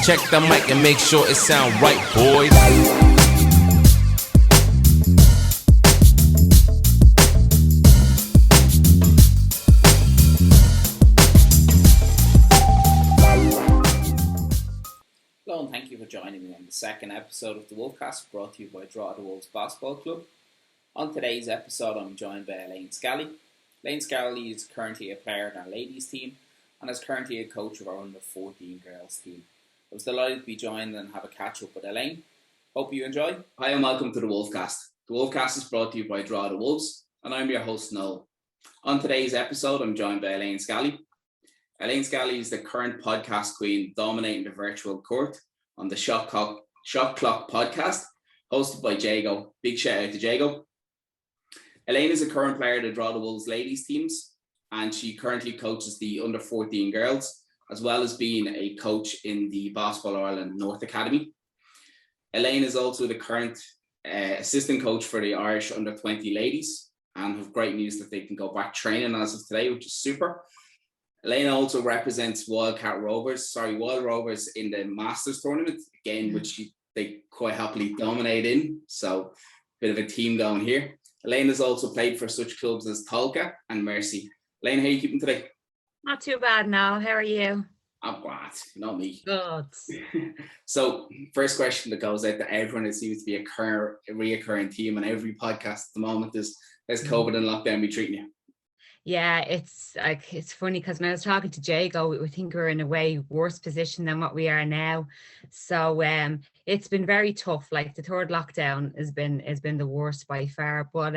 Check the mic and make sure it sound right, boys. Hello and thank you for joining me on the second episode of the Wolfcast, brought to you by Drogheda Wolves Basketball Club. On today's episode, I'm joined by Elaine Scally. Elaine Scally is currently a player in our ladies team and is currently a coach of our U14 Girls team. I was delighted to be joined and have a catch up with Elaine. Hope you enjoy. Hi and welcome to the Wolfcast. The Wolfcast is brought to you by Drogheda Wolves and I'm your host Noel. On today's episode, I'm joined by Elaine Scally. Elaine Scally is the current podcast queen dominating the virtual court on the Shot Clock podcast, hosted by Jago. Big shout out to Jago. Elaine is a current player of the Drogheda Wolves Ladies teams, and she currently coaches the U14 Girls, as well as being a coach in the Basketball Ireland North Academy. Elaine is also the current assistant coach for the Irish U20 Ladies, and have great news that they can go back training as of today, which is super. Elaine also represents Wildrovers in the Masters tournament, again, which they quite happily dominate in. So, bit of a team going here. Elaine has also played for such clubs as Tolka and Mercy. Elaine, how are you keeping today? Not too bad now. How are you? I'm glad, not me. Good. So, first question that goes out to everyone, it seems to be a reoccurring theme on every podcast at the moment is, how's COVID and lockdown be treating you? Yeah, it's funny because when I was talking to Jago, we think we're in a way worse position than what we are now. So it's been very tough. Like the third lockdown has been the worst by far. But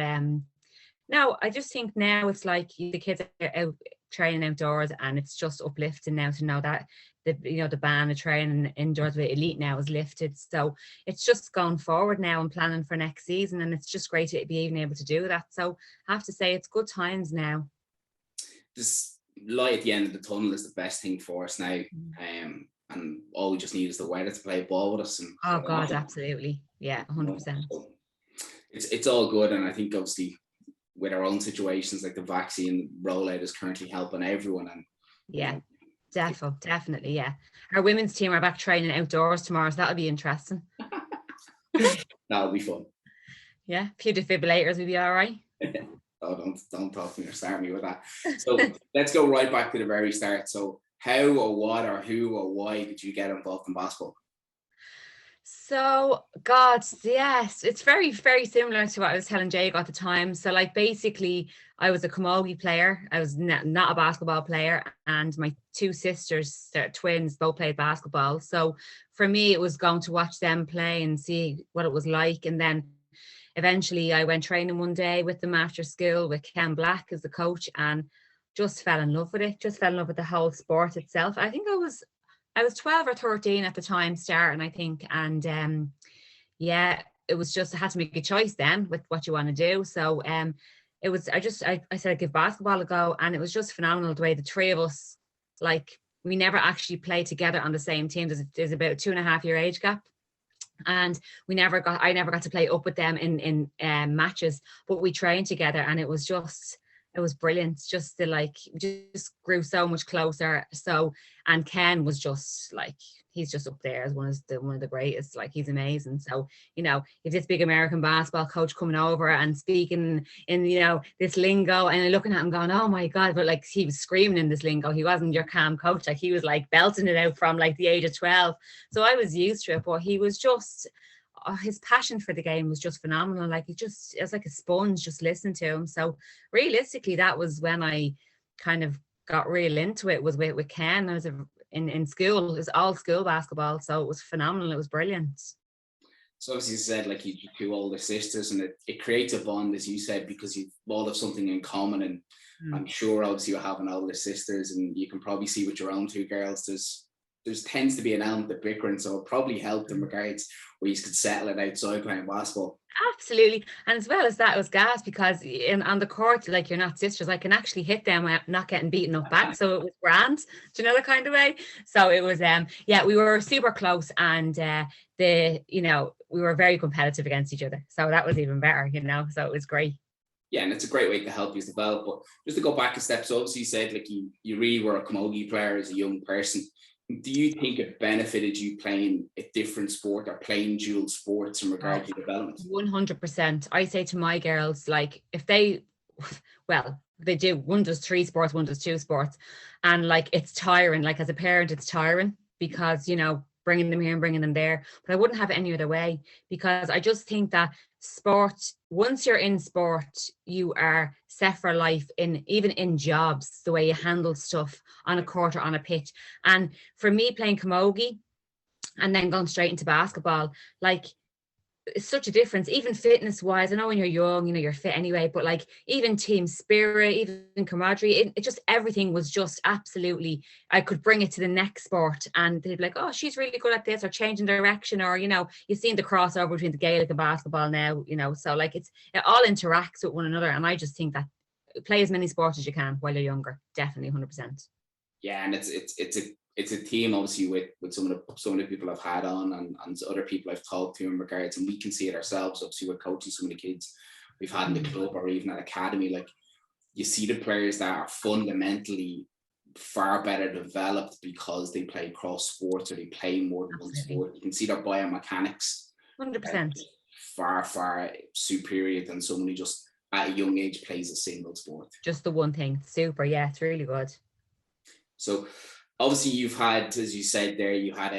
no, I just think now it's like the kids are out training outdoors, and it's just uplifting now to know that the ban of training indoors with elite now is lifted. So it's just gone forward now and planning for next season, and it's just great to be even able to do that. So I have to say it's good times now. This light at the end of the tunnel is the best thing for us now, and all we just need is the weather to play ball with us. And oh God, absolutely, yeah, 100%. So it's all good, and I think obviously with our own situations, like the vaccine rollout is currently helping everyone. And yeah, definitely, yeah. Our women's team are back training outdoors tomorrow, so that'll be interesting. That'll be fun. Yeah, a few defibrillators will be all right. Oh, don't talk to me or start me with that. So let's go right back to the very start. So how or what or who or why did you get involved in basketball? So, God, yes, it's very, very similar to what I was telling Jago at the time. So, like, basically, I was a camogie player. I was not a basketball player. And my two sisters, they're twins, both played basketball. So, for me, it was going to watch them play and see what it was like. And then eventually I went training one day with them after school with Ken Black as the coach, and just fell in love with it. Just fell in love with the whole sport itself. I think I was 12 or 13 at the time starting, I think. And yeah, it was just, I had to make a choice then with what you want to do. So it was, I said I'd give basketball a go, and it was just phenomenal the way the three of us, like, we never actually played together on the same team. There's about a 2.5 year age gap. And I never got to play up with them in matches, but we trained together, and it was brilliant. Just grew so much closer. So, and Ken was just like, he's just up there as one of the greatest. Like, he's amazing. So, if this big American basketball coach coming over and speaking in, this lingo, and looking at him going, oh my God, but like, he was screaming in this lingo. He wasn't your calm coach. Like, he was like belting it out from like the age of 12. So I was used to it, but he was just, his passion for the game was just phenomenal. Like, it was like a sponge just listening to him. So realistically, that was when I kind of got real into it, was with Ken. I was in school. It was all school basketball, so it was phenomenal. It was brilliant. So obviously you said, like, you two older sisters, and it creates a bond, as you said, because you all have something in common. And I'm sure obviously you have an older sisters, and you can probably see with your own two girls, there's tends to be an element of bickering, so it probably helped in regards where you could settle it outside playing basketball. Absolutely. And as well as that, it was gas, because on the court, like, you're not sisters, I can actually hit them not getting beaten up back. So it was grand, do you know, the kind of way. So it was we were super close, and we were very competitive against each other, so that was even better, so it was great. Yeah, and it's a great way to help you develop. But just to go back a step, so obviously you said, like, you really were a camogie player as a young person. Do you think it benefited you playing a different sport or playing dual sports in regard to development? 100%. I say to my girls, like, if they, well, they do. One does 3 sports, one does 2 sports. And like, it's tiring. Like, as a parent, it's tiring because, bringing them here and bringing them there. But I wouldn't have it any other way, because I just think that sport, once you're in sport, you are set for life, even in jobs, the way you handle stuff on a court or on a pitch. And for me, playing camogie and then going straight into basketball, like, it's such a difference, even fitness wise. I know when you're young, you're fit anyway, but like, even team spirit, even camaraderie, it just, everything was just absolutely, I could bring it to the next sport and they'd be like, oh, she's really good at this, or changing direction, or, you've seen the crossover between the Gaelic and basketball now, so like, it all interacts with one another. And I just think that play as many sports as you can while you're younger, definitely 100%. Yeah, and it's a team, obviously, with some of the people I've had on and other people I've talked to in regards, and we can see it ourselves. Obviously, we're coaching some of the kids we've had in the club or even at academy. Like, you see the players that are fundamentally far better developed because they play cross sports, or they play more than one sport. You can see their biomechanics 100%. Far superior than someone who just at a young age plays a single sport. Just the one thing. Super. Yeah, it's really good. So obviously you've had, as you said there, you had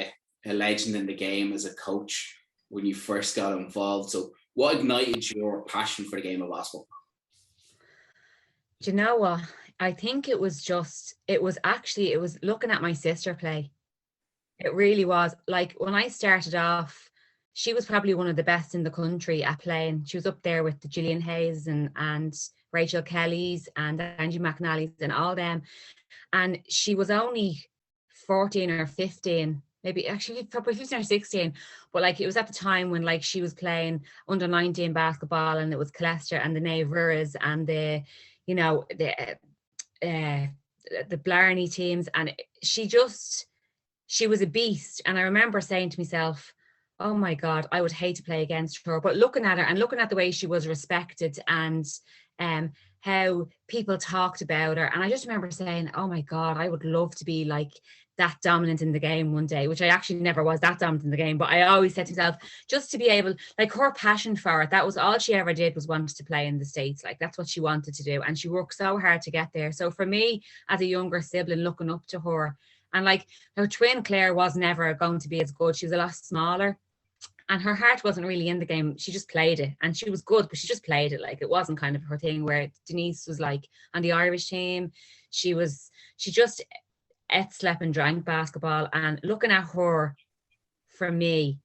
a legend in the game as a coach when you first got involved. So what ignited your passion for the game of basketball? Do you know what? I think it was looking at my sister play. It really was. Like, when I started off, she was probably one of the best in the country at playing. She was up there with the Gillian Hayes and Rachel Kelly's and Angie McNally's and all them. And she was only 14 or 15, maybe actually probably 15 or 16. But like, it was at the time when like she was playing under 19 basketball, and it was Colester and the Nave Ruras and the Blarney teams. And she was a beast. And I remember saying to myself, oh my God, I would hate to play against her. But looking at her and looking at the way she was respected and how people talked about her. And I just remember saying, oh my God, I would love to be like that dominant in the game one day, which I actually never was that dominant in the game. But I always said to myself, just to be able, like, her passion for it, that was all she ever did, was wanted to play in the States. Like, that's what she wanted to do. And she worked so hard to get there. So for me, as a younger sibling, looking up to her, and like, her twin Claire was never going to be as good. She was a lot smaller. And her heart wasn't really in the game. She just played it. And she was good, but she just played it. Like, it wasn't kind of her thing, where Denise was like on the Irish team. She just ate, slept and drank basketball. And looking at her, for me,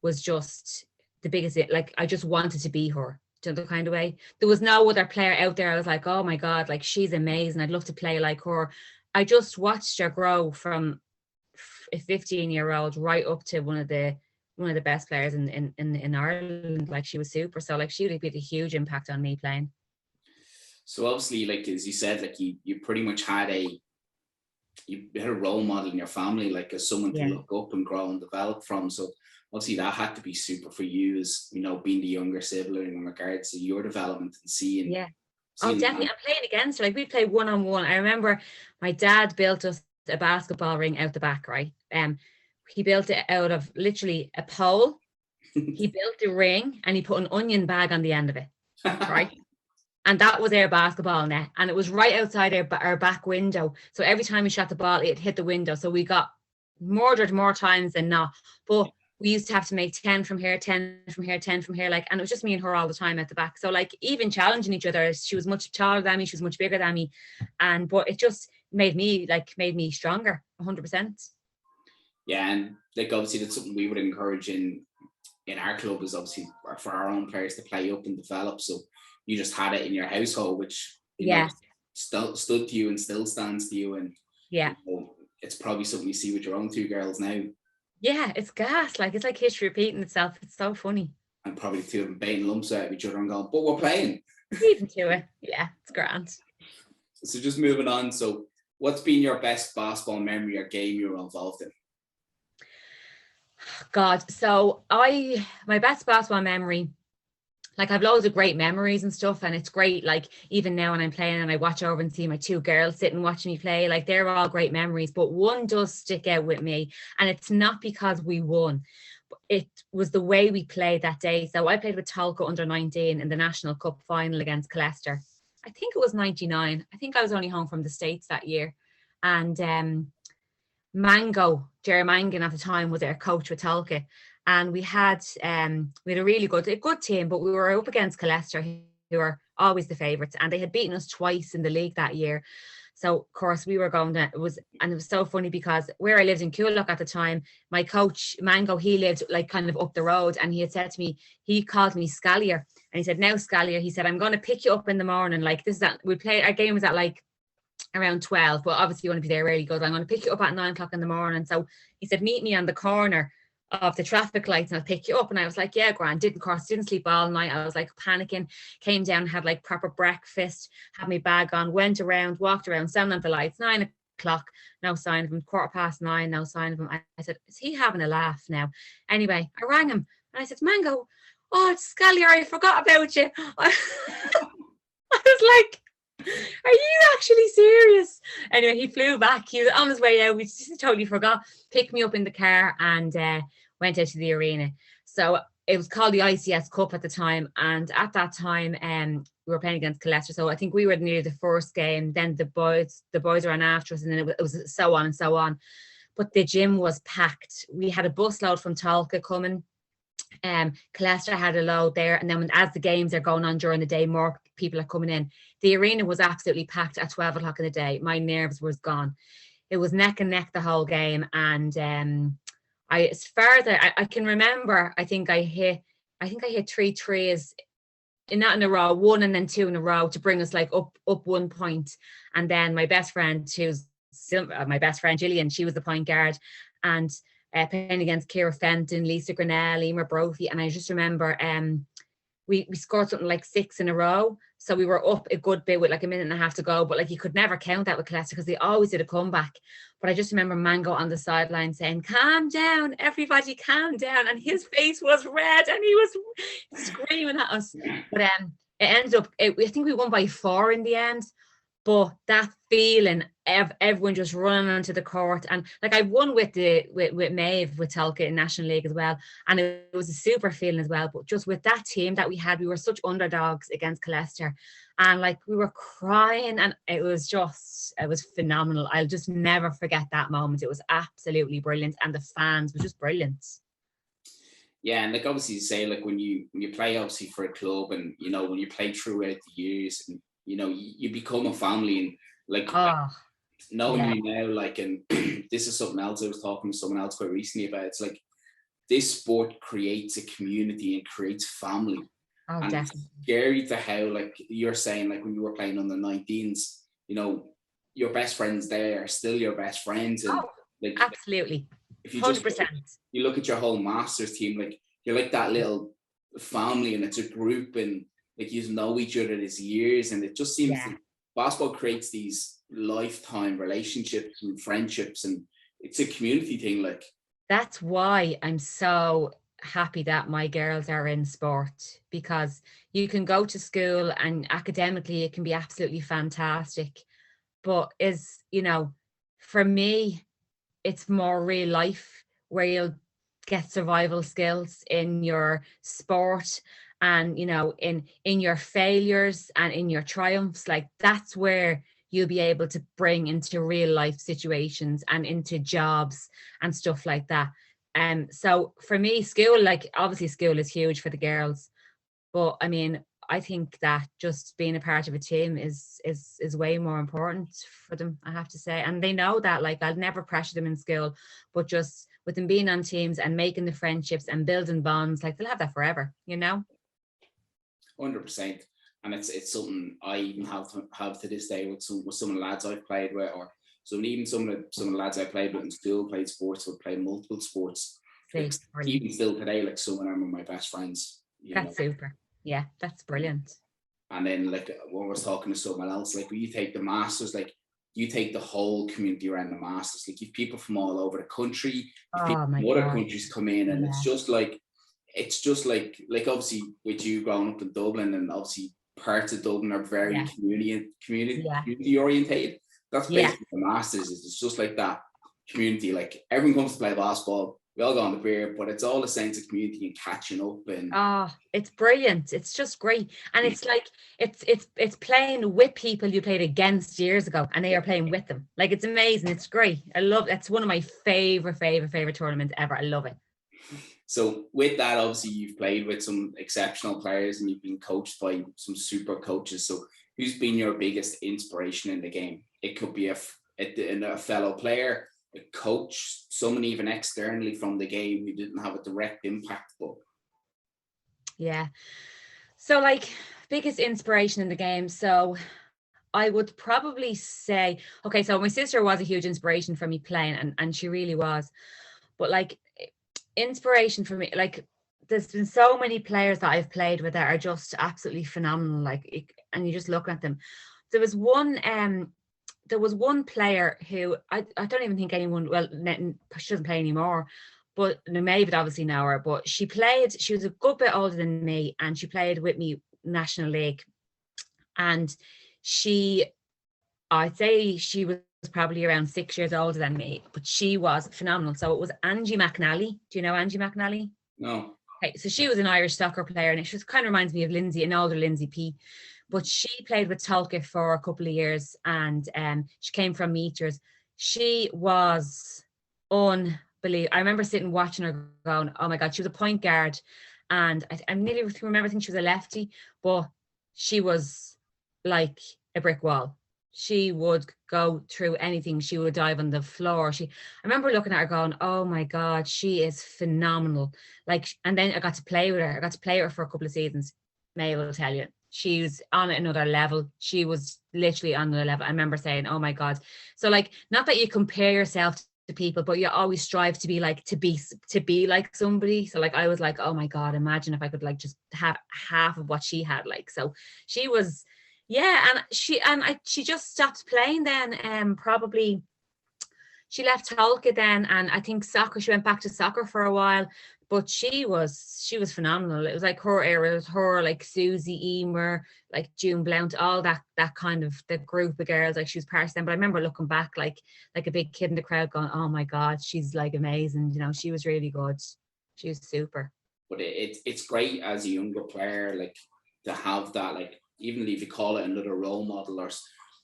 was just the biggest, like, I just wanted to be her, to the kind of way. There was no other player out there. I was like, oh my God, like, she's amazing. I'd love to play like her. I just watched her grow from a 15-year-old right up to one of the best players in Ireland. Like, she was super. So like, she would have a huge impact on me playing. So obviously, like, as you said, like, you pretty much had a role model in your family, like, as someone to look up and grow and develop from. So obviously that had to be super for you, as being the younger sibling, in regards to your development and seeing. Yeah. Oh, definitely. I'm playing against her. Like, we play 1-on-1. I remember my dad built us a basketball ring out the back, right? He built it out of literally a pole. He built the ring and he put an onion bag on the end of it, right? And that was our basketball net. And it was right outside our back window. So every time we shot the ball, it hit the window. So we got murdered more times than not. But we used to have to make 10 from here, 10 from here, 10 from here. Like, and it was just me and her all the time at the back. So like, even challenging each other. She was much taller than me. She was much bigger than me. But it just made me stronger, 100%. Yeah, and like, obviously that's something we would encourage in our club, is obviously for our own players to play up and develop. So you just had it in your household, which stood to you and still stands to you. And it's probably something you see with your own 2 girls now. Yeah, it's gas. Like, it's like history repeating itself. It's so funny. And probably 2 of them baiting lumps out of each other and going, but we're playing. Even to it. Yeah, it's grand. So just moving on. So what's been your best basketball memory or game you were involved in? God, so my best basketball memory, like I've loads of great memories and stuff, and it's great. Like even now when I'm playing and I watch over and see my two girls sitting watching me play, like they're all great memories. But one does stick out with me, and it's not because we won. It was the way we played that day. So I played with Tolka under 19 in the National Cup final against Colester. I think it was 99. I think I was only home from the States that year. And Mango, Jerry Mangan at the time was our coach with Tolka. And we had a really good team, but we were up against Colester, who were always the favourites, and they had beaten us twice in the league that year. So of course we were going to, it was so funny because where I lived in Coolock at the time, my coach Mango, he lived like kind of up the road, and he had said to me, he called me Scallier, and he said, now Scallier, he said, I'm going to pick you up in the morning. Like this is that we play, our game was at like around 12, but obviously you want to be there early. He goes, I'm going to pick you up at 9 o'clock in the morning. So he said, meet me on the corner of the traffic lights and I'll pick you up. And I was like, yeah, grand. Didn't sleep all night. I was like panicking, came down, had like proper breakfast, had my bag on, went around, walked around, sound on the lights, 9 o'clock, no sign of him, 9:15, no sign of him. I said, is he having a laugh now? Anyway, I rang him and I said, Mango, oh, it's Scallier, I forgot about you. I was like, are you actually serious? Anyway, he flew back. He was on his way out. We just totally forgot. Picked me up in the car and went out to the arena. So it was called the ICS Cup at the time. And at that time, we were playing against Colester. So I think we were near the first game. Then the boys ran after us, and then it was so on and so on. But the gym was packed. We had a busload from Tolka coming. Colester had a load there, and then as the games are going on during the day, more people are coming in. The arena was absolutely packed at 12 o'clock in the day. My nerves was gone. It was neck and neck the whole game, and as far as I can remember, I think I hit 3 threes, not in a row, 1 and then 2 in a row to bring us like up 1 point. And then my best friend, my best friend Gillian, she was the point guard, and playing against Ciara Fenton, Lisa Grinnell, Emer Brophy, and I just remember we scored something like 6 in a row. So we were up a good bit with like a minute and a half to go, but like you could never count that with Colester because they always did a comeback. But I just remember Mango on the sideline saying, calm down, everybody calm down. And his face was red and he was screaming at us. But it ended up, I think we won by 4 in the end. But that feeling of everyone just running onto the court, and like I won with Maeve with Tolka in National League as well, and it was a super feeling as well. But just with that team that we had, we were such underdogs against Colester, and like we were crying, and it was phenomenal. I'll just never forget that moment. It was absolutely brilliant, and the fans were just brilliant. Yeah, and like obviously you say, like when you play obviously for a club, and you know when you play throughout the years, and you know you become a family, and like knowing you now, like, and this is something else I was talking to someone else quite recently about. It's like this sport creates a community and creates family. Oh, and definitely. It's scary to how, like you're saying, like when you were playing on the 19s, you know, your best friends there are still your best friends, and like absolutely, if you 100%. You look at your whole Masters team, like you're like that little family, and it's a group, and like you know each other these years, and it just seems that basketball creates these lifetime relationships and friendships, and it's a community thing. Like that's why I'm so happy that my girls are in sport, because you can go to school and academically it can be absolutely fantastic, but for me it's more real life where you'll get survival skills in your sport, and in your failures and in your triumphs. Like that's where you'll be able to bring into real life situations and into jobs and stuff like that. So for me, school, like obviously school is huge for the girls, but I mean, I think that just being a part of a team is way more important for them, I have to say. And they know that. Like I'll never pressure them in school, but just with them being on teams and making the friendships and building bonds, like they'll have that forever, 100%. And it's something I even have to this day with some of the lads I've played with, or even some of the lads I played with in school, played sports, or played multiple sports. Like, even still today, like some of them are my best friends. That's super. Yeah, that's brilliant. And then like when I was talking to someone else, like when you take the Masters, like you take the whole community around the Masters. Like you've people from all over the country, people from other countries come in, and it's just like it's just like obviously with you growing up in Dublin, and obviously parts of Dublin are very community orientated. That's basically the Masters. It's just like that community. Like everyone comes to play basketball. We all go on the beer, but it's all a sense of community and catching up. And it's brilliant. It's just great. And it's like it's playing with people you played against years ago, and they are playing with them. Like it's amazing. It's great. I love it. It's one of my favorite tournaments ever. I love it. So with that, obviously you've played with some exceptional players and you've been coached by some super coaches. So who's been your biggest inspiration in the game? It could be a fellow player, a coach, someone even externally from the game who didn't have a direct impact. But yeah, so like biggest inspiration in the game. So I would probably say, okay, so my sister was a huge inspiration for me playing, and she really was. But like inspiration for me, like there's been so many players that I've played with that are just absolutely phenomenal. Like, and you just look at them. There was one player who I don't even think anyone, well, she doesn't play anymore, but maybe obviously know her, but she was a good bit older than me, and she played with me National League. And I'd say she was probably around 6 years older than me, but she was phenomenal. So it was Angie McNally. Do you know Angie McNally? No. Okay, so she was an Irish soccer player, and it just kind of reminds me of Lindsay, an older Lindsay P. But she played with Tolka for a couple of years, and she came from Meters. She was unbelievable. I remember sitting watching her going, oh my God, she was a point guard. And I nearly remember thinking she was a lefty, but she was like a brick wall. She would go through anything. She would dive on the floor. I remember looking at her going, oh my God, she is phenomenal. Like, and then I got to play with her. I got to play with her for a couple of seasons. May will tell you, she was on another level. She was literally on another level. I remember saying, oh my God. So like, not that you compare yourself to people, but you always strive to be like, to be like somebody. So like, I was like, oh my God, imagine if I could like just have half of what she had. Like, so she was, yeah, and she just stopped playing then. Probably she left Tolka then, and I think soccer. She went back to soccer for a while, but she was phenomenal. It was like her era. It was her, like Susie Emer, like June Blount, all that kind of the group of girls. Like she was part of them. But I remember looking back, like a big kid in the crowd, going, "Oh my God, she's like amazing." You know, she was really good. She was super. But it's great as a younger player, like to have that, like, even if you call it another role model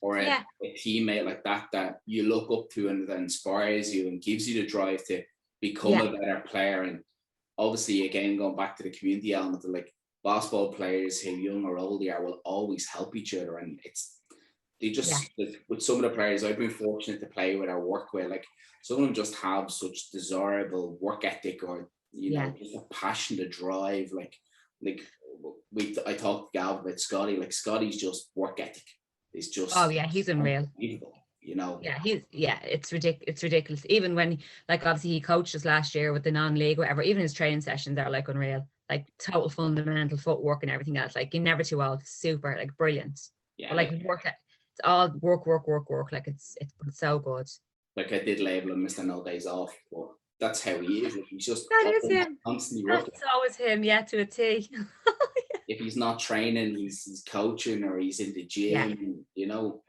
or a teammate like that you look up to and that inspires you and gives you the drive to become a better player. And obviously, again, going back to the community element, like basketball players, how young or old they are, will always help each other. And like, with some of the players I've been fortunate to play with or work with, like some of them just have such desirable work ethic, or know, just a passion to drive. Like I talked to Gav about Scotty. Like Scotty's just work ethic. It's just he's unreal. You know. It's ridiculous. Even when, like, obviously he coached us last year with the non-league, whatever. Even his training sessions are like unreal. Like total fundamental footwork and everything else. Like you're never too old. Super, like brilliant. Yeah. But, like work, it's all work. Like it's so good. Like I did label him Mr. No Days Off, but that's how he is. Like, he's just constantly working. That's always him, to a T. If he's not training, he's coaching or he's in the gym. You know,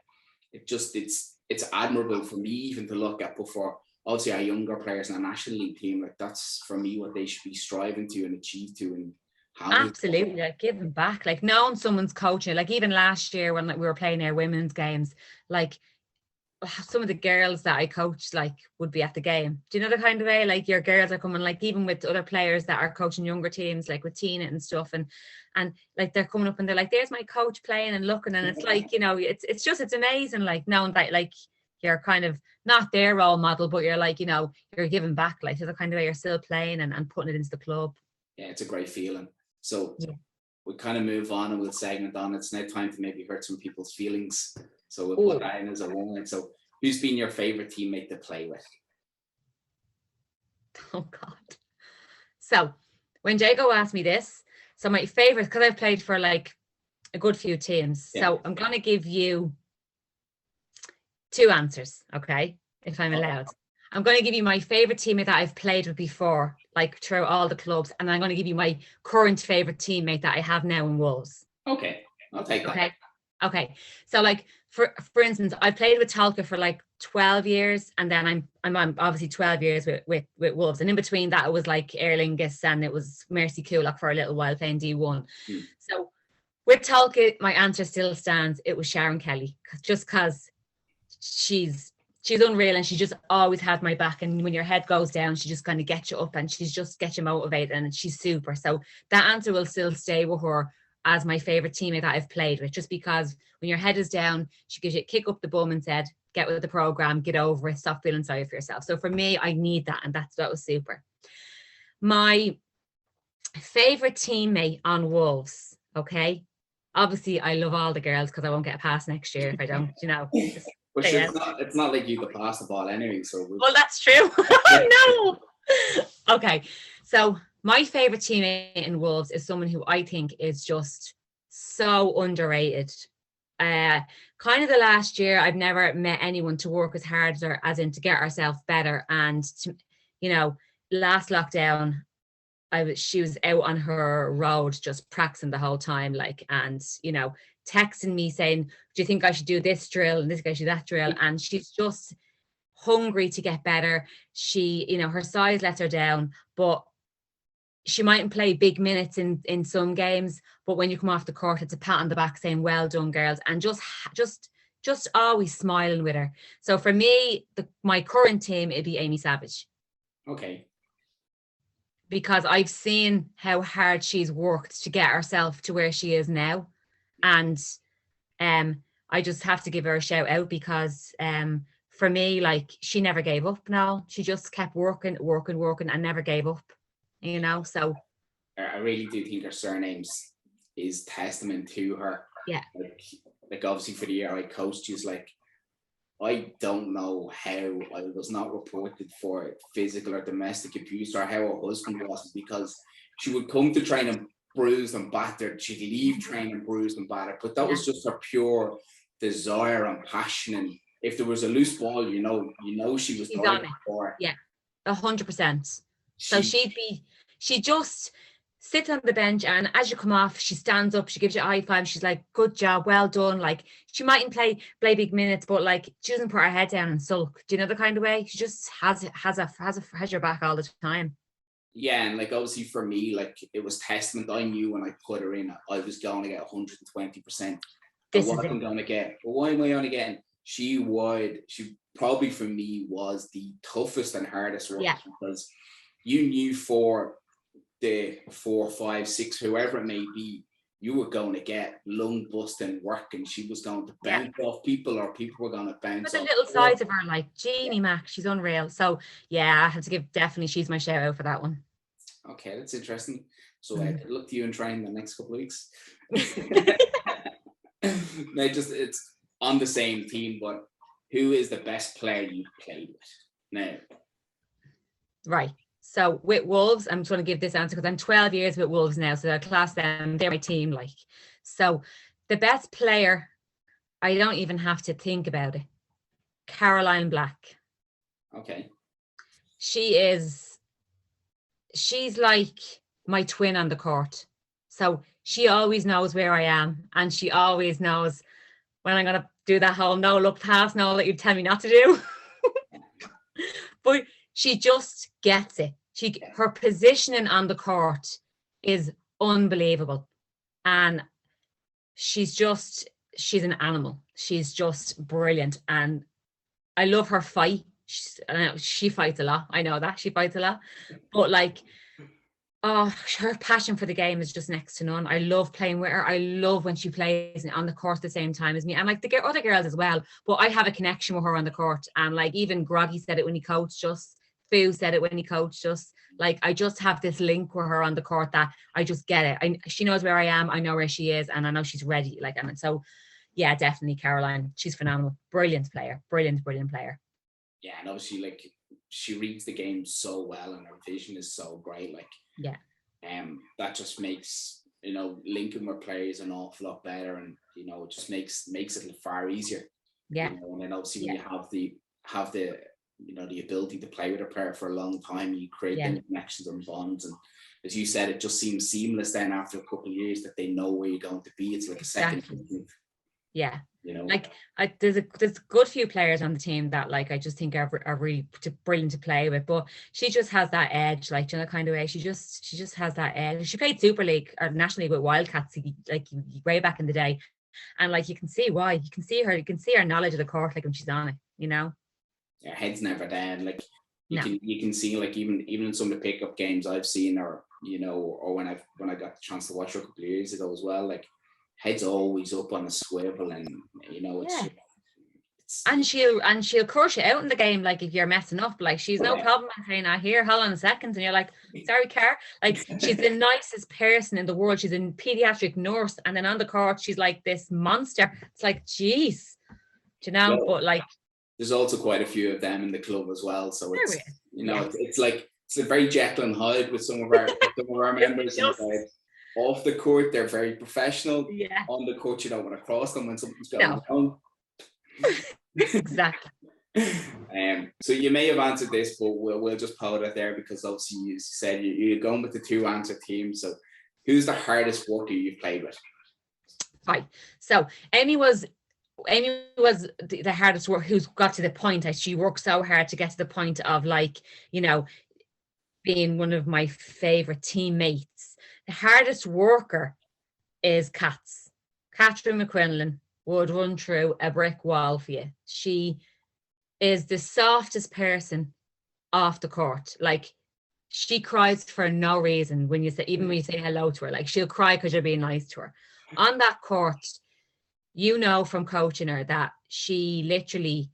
it's admirable for me even to look at. But for obviously our younger players in our national league team, like that's for me what they should be striving to and achieve to. And absolutely, like giving back, like knowing someone's coaching. Like even last year when we were playing our women's games, like some of the girls that I coached like would be at the game. Do you know the kind of way? Like your girls are coming, like even with other players that are coaching younger teams, like with Tina and stuff, and like they're coming up and they're like, "There's my coach playing," and looking, and it's like, you know, it's amazing. Like knowing that, like you're kind of not their role model, but you're like, you know, you're giving back, like to the kind of way you're still playing and putting it into the club. Yeah, it's a great feeling. So we'll kind of move on and we'll segment on. It's now time to maybe hurt some people's feelings. So we'll put that in as a one. So who's been your favorite teammate to play with? Oh God. So when Jago asked me this, so my favorite, because I've played for like a good few teams. Yeah. So I'm going to give you two answers, okay? If I'm allowed. I'm going to give you my favorite teammate that I've played with before. like throughout all the clubs, and I'm going to give you my current favorite teammate that I have now in Wolves. Okay, I'll take that. Okay. So like for instance, I played with Tolka for like 12 years, and then I'm on obviously 12 years with Wolves, and in between that it was like Aer Lingus and it was Mercy Kulak for a little while playing D1. So with Tolka, my answer still stands. It was Sharon Kelly, just because she's unreal, and she just always had my back, and when your head goes down, she just kind of gets you up, and she's just gets you motivated, and she's super. So that answer will still stay with her as my favorite teammate that I've played with, just because when your head is down, she gives you a kick up the bum and said, get with the program, get over it, stop feeling sorry for yourself. So for me, I need that, and that was super. My favorite teammate on Wolves, okay? Obviously, I love all the girls because I won't get a pass next year if I don't, But sure, it's not like you could pass the ball anyway. So well, that's true. No. Okay, so my favorite teammate in Wolves is someone who I think is just so underrated. Kind of the last year, I've never met anyone to work as hard as in to get ourselves better. And last lockdown, she was out on her road just practicing the whole time, and texting me saying, do you think I should do this drill and this guy should do that drill? And she's just hungry to get better. She, her size lets her down, but she mightn't play big minutes in some games, but when you come off the court, it's a pat on the back saying, well done, girls, and just always smiling with her. So for me, my current team, it'd be Amy Savage. Okay. Because I've seen how hard she's worked to get herself to where she is now. And I just have to give her a shout out because for me, like, she never gave up. No, she just kept working and never gave up, so. I really do think her surnames is testament to her. Yeah. Like obviously for the year I coached, she's like, I don't know how I was not reported for physical or domestic abuse, or how her husband was, because she would come to training bruised and battered. She'd leave training bruised and battered, but that was just her pure desire and passion. And if there was a loose ball, she was on it. For it. Yeah, 100%. So she just sits on the bench, and as you come off, she stands up, she gives you a high five, she's like, good job, well done. Like, she mightn't play big minutes, but like, she doesn't put her head down and sulk. Do you know the kind of way? She just has your back all the time. Yeah, and like obviously for me, like, it was testament. I knew when I put her in, I was going to get 120%. I wasn't going to get, but why am I only getting? She probably for me was the toughest and hardest work, because you knew for the 4, 5, 6, whoever it may be, you were going to get lung busting work, and she was going to bounce off people, or people were going to bounce off. The little sides of her, like Jeannie Mac, she's unreal. So I have to give, definitely, she's my shout out for that one. Okay, that's interesting. So look to you in training the next couple of weeks. No, it's on the same team, but who is the best player you played with now? Right. So with Wolves, I'm just going to give this answer because I'm 12 years with Wolves now. So I class them, they're my team. Like, so the best player, I don't even have to think about it. Caroline Black. Okay. She's like my twin on the court. So she always knows where I am, and she always knows when I'm going to do that whole no look pass, no that you tell me not to do. But she just gets it. Her positioning on the court is unbelievable. And she's an animal. She's just brilliant. And I love her fight. She fights a lot. I know that she fights a lot. But like, her passion for the game is just next to none. I love playing with her. I love when she plays on the court at the same time as me, and like the other girls as well. But I have a connection with her on the court, and like even Groggy said it when he coached us. Fu said it when he coached us. Like, I just have this link with her on the court that I just get it. She knows where I am. I know where she is, and I know she's ready. Like, and so, yeah, definitely Caroline. She's phenomenal. Brilliant player. Brilliant player. Yeah, and obviously, like, she reads the game so well, and her vision is so great. Like, that just makes linking with players an awful lot better, and it just makes it far easier. Yeah, and then obviously when you have the the ability to play with a player for a long time. You create Yeah. them connections and bonds, and as you said, it just seems seamless then after a couple of years that they know where you're going to be. It's like a second. Yeah. Like there's a good few players on the team that like I just think are really brilliant to play with, but she just has that edge, like in a kind of way. She just has that edge. She played Super League or National League with Wildcats like way back in the day, and like you can see why. You can see her knowledge of the court like when she's on it. Her head's never down. Like you can see like even in some of the pickup games I've seen her, or when I got the chance to watch her a couple of years ago as well, like head's always up on a swivel, and and she'll crush you out in the game, like if you're messing up, like she's no problem saying, here, hold on a second, and you're like, sorry, Car. Like she's the nicest person in the world. She's a pediatric nurse, and then on the court she's like this monster. It's like, geez, but like there's also quite a few of them in the club as well, so it's it's like it's a very Jekyll and Hyde with some of our members. Off the court, they're very professional. Yeah. On the court, you don't want to cross them when something's going on. Exactly. So you may have answered this, but we'll just put it there because obviously you said you're going with the 2 answer team. So who's the hardest worker you've played with? Right. So Amy was the hardest worker who's got to the point. She worked so hard to get to the point of like, being one of my favorite teammates. The hardest worker is Katz. Catherine McQuinlan would run through a brick wall for you. She is the softest person off the court. Like she cries for no reason when you say hello to her. Like she'll cry because you're being nice to her. On that court, from coaching her that she literally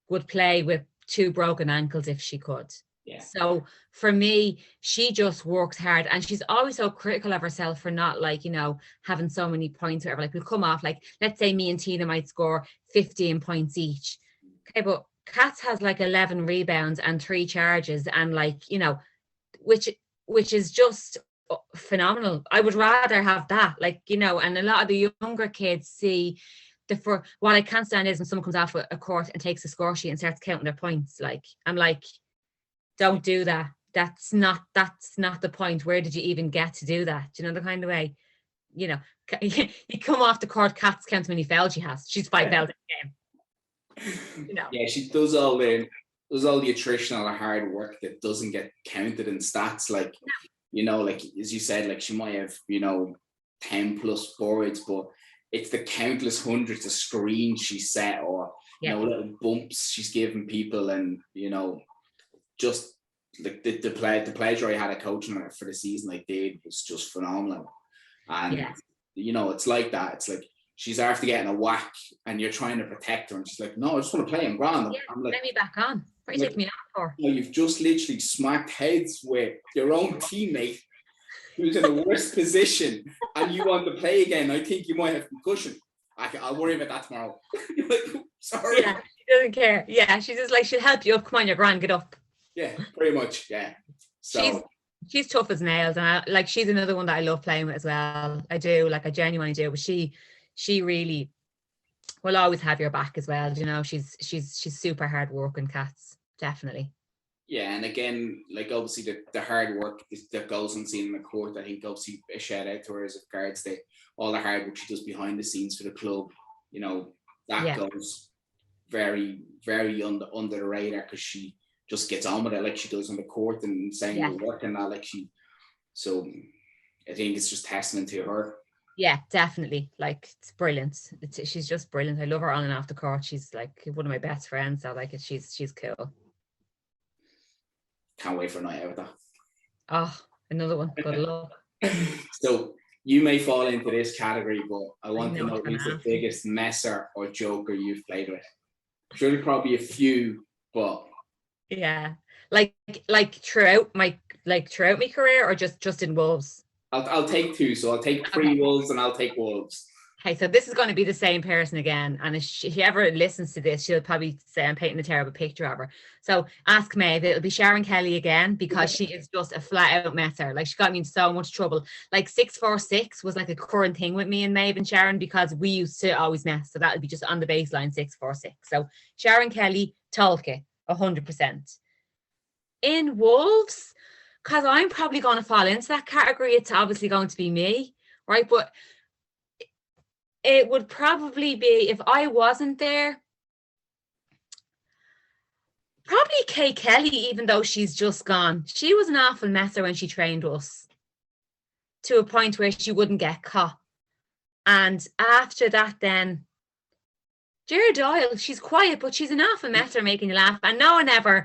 would play with 2 broken ankles if she could. Yeah. So for me, she just works hard, and she's always so critical of herself for not like, having so many points or whatever. Like we'll come off, like, let's say me and Tina might score 15 points each. Okay, but Katz has like 11 rebounds and 3 charges, and like, which is just phenomenal. I would rather have that, like, and a lot of the younger kids see what I can't stand is when someone comes off a court and takes a score sheet and starts counting their points. Like, I'm like, don't do that. That's not the point. Where did you even get to do that? Do you know the kind of way? You come off the court, Katz counts how many fouls she has. She's 5 fouls in the game. Yeah, she does all the attritional hard work that doesn't get counted in stats. Like, like as you said, like she might have 10 plus forwards, but it's the countless hundreds of screens she set, or little bumps she's given people, and just like the pleasure I had of coaching her for the season I did was just phenomenal. And it's like that. It's like she's after getting a whack and you're trying to protect her, and she's like, no, I just want to play in grand. Yeah, I'm like, let me back on. What are you taking me off for? You've just literally smacked heads with your own teammate who's in a worse position, and you want to play again. I think you might have concussion. I'll worry about that tomorrow. You're like, sorry. Yeah, she doesn't care. Yeah, she's just like, she'll help you up. Come on, you're grand, get up. Yeah, pretty much. Yeah. So she's tough as nails, and she's another one that I love playing with as well. I do, like I genuinely do. But she really will always have your back as well. She's super hard working, Katz, definitely. Yeah, and again, like obviously the hard work that goes unseen in the court. I think obviously a shout out to her as regards all the hard work she does behind the scenes for the club. That goes very, very under the radar, because she just gets on with it like she does on the court and saying the work and that, so I think it's just testament to her. Yeah, definitely. Like, it's brilliant. She's just brilliant. I love her on and off the court. She's like one of my best friends. So like, she's cool. Can't wait for a night out with that. Oh, another one. Good luck. So you may fall into this category, but I want to know who's the biggest messer or joker you've played with. Surely probably a few, but yeah, like throughout my career, or just in Wolves. I'll take 2. So I'll take pre-Wolves and I'll take Wolves. Okay, so this is going to be the same person again, and if she ever listens to this, she'll probably say I'm painting a terrible picture of her. So ask Maeve. It'll be Sharon Kelly again, because she is just a flat out messer. Like, she got me in so much trouble. Like 646 was like a current thing with me and Maeve and Sharon, because we used to always mess. So that would be just on the baseline 646. So Sharon Kelly, Tolka. 100%. In Wolves, because I'm probably going to fall into that category, it's obviously going to be me, right? But it would probably be, if I wasn't there, probably Kay Kelly, even though she's just gone. She was an awful messer when she trained us, to a point where she wouldn't get caught. And after that, then Ger Doyle, she's quiet, but she's an awful messer, making you laugh. And no one ever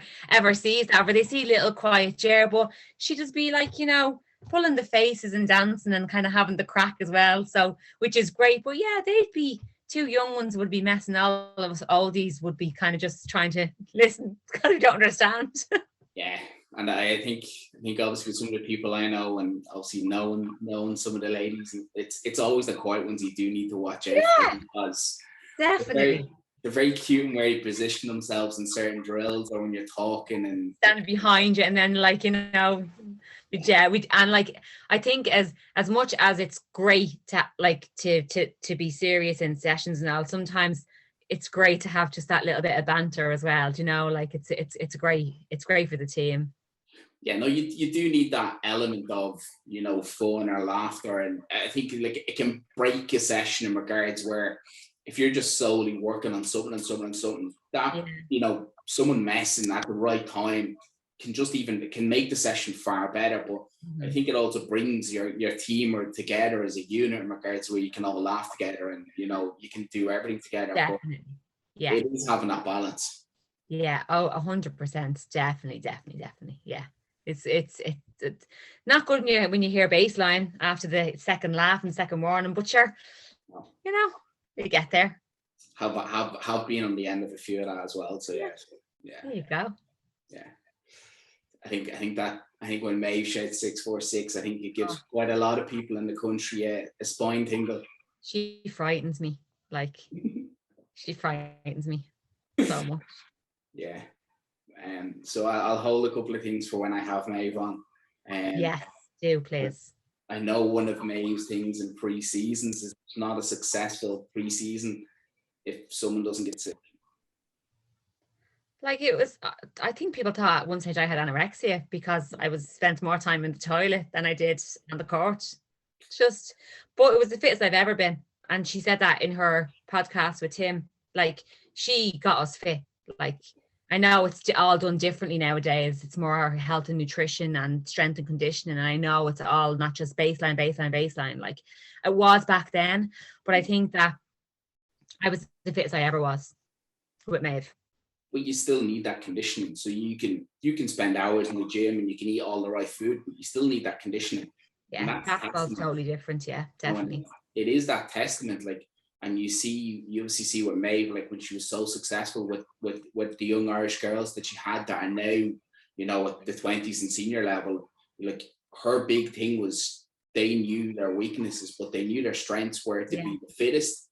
sees that, or they see little quiet Ger, but she just be like, pulling the faces and dancing and kind of having the crack as well. So, which is great. But yeah, they'd be, two young ones would be messing, all of us oldies would be kind of just trying to listen because we don't understand. Yeah, and I think obviously with some of the people I know, and obviously knowing some of the ladies, it's always the quiet ones you do need to watch out for, because Definitely. they're very cute in where they position themselves in certain drills, or when you're talking and standing behind you, and then I think as much as it's great to be serious in sessions and all, sometimes it's great to have just that little bit of banter as well. It's great for the team. Yeah, no, you do need that element of fun or laughter, and I think it can break a session in regards where if you're just solely working on something that someone messing at the right time can make the session far better. But I think it also brings your team together as a unit in regards where you can all laugh together and you can do everything together. Definitely. Yeah. It is having that balance. Yeah. Oh, 100%. Definitely. Yeah. It's not good when you hear baseline after the second laugh and second warning, but sure, you get there. Have been on the end of a few of that as well. So yeah. There you go. Yeah. I think when Maeve shouts 646, I think it gives quite a lot of people in the country a spine tingle. She frightens me. She frightens me so much. Yeah. So I'll hold a couple of things for when I have Maeve on. Yes, do please. I know one of Maeve's things in pre-seasons is not a successful pre-season if someone doesn't get sick. It was, I think people thought at one stage I had anorexia because I spent more time in the toilet than I did on the court. But it was the fittest I've ever been. And she said that in her podcast with Tim, she got us fit. I know it's all done differently nowadays. It's more health and nutrition and strength and conditioning. And I know it's all not just baseline. It was back then, but I think that I was the fittest I ever was with Maeve. But you still need that conditioning. So you can spend hours in the gym and you can eat all the right food, but you still need that conditioning. Yeah, that's totally different. Yeah, definitely. It is that testament, and you obviously see what Maeve, when she was so successful with the young Irish girls that she had that are now, at the 20s and senior level, her big thing was they knew their weaknesses, but they knew their strengths were to be the fittest,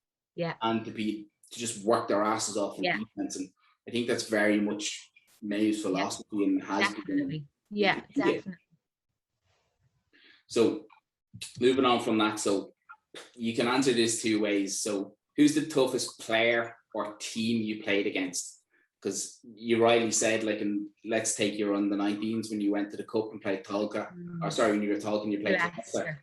and to just work their asses off in defense. And I think that's very much Maeve's philosophy and has definitely. been. Yeah, definitely. So moving on from that, so you can answer this two ways. So who's the toughest player or team you played against? Because you rightly said, let's take your under 19s when you went to the cup and played Tolka. Or sorry, when you were talking, you played Tolka.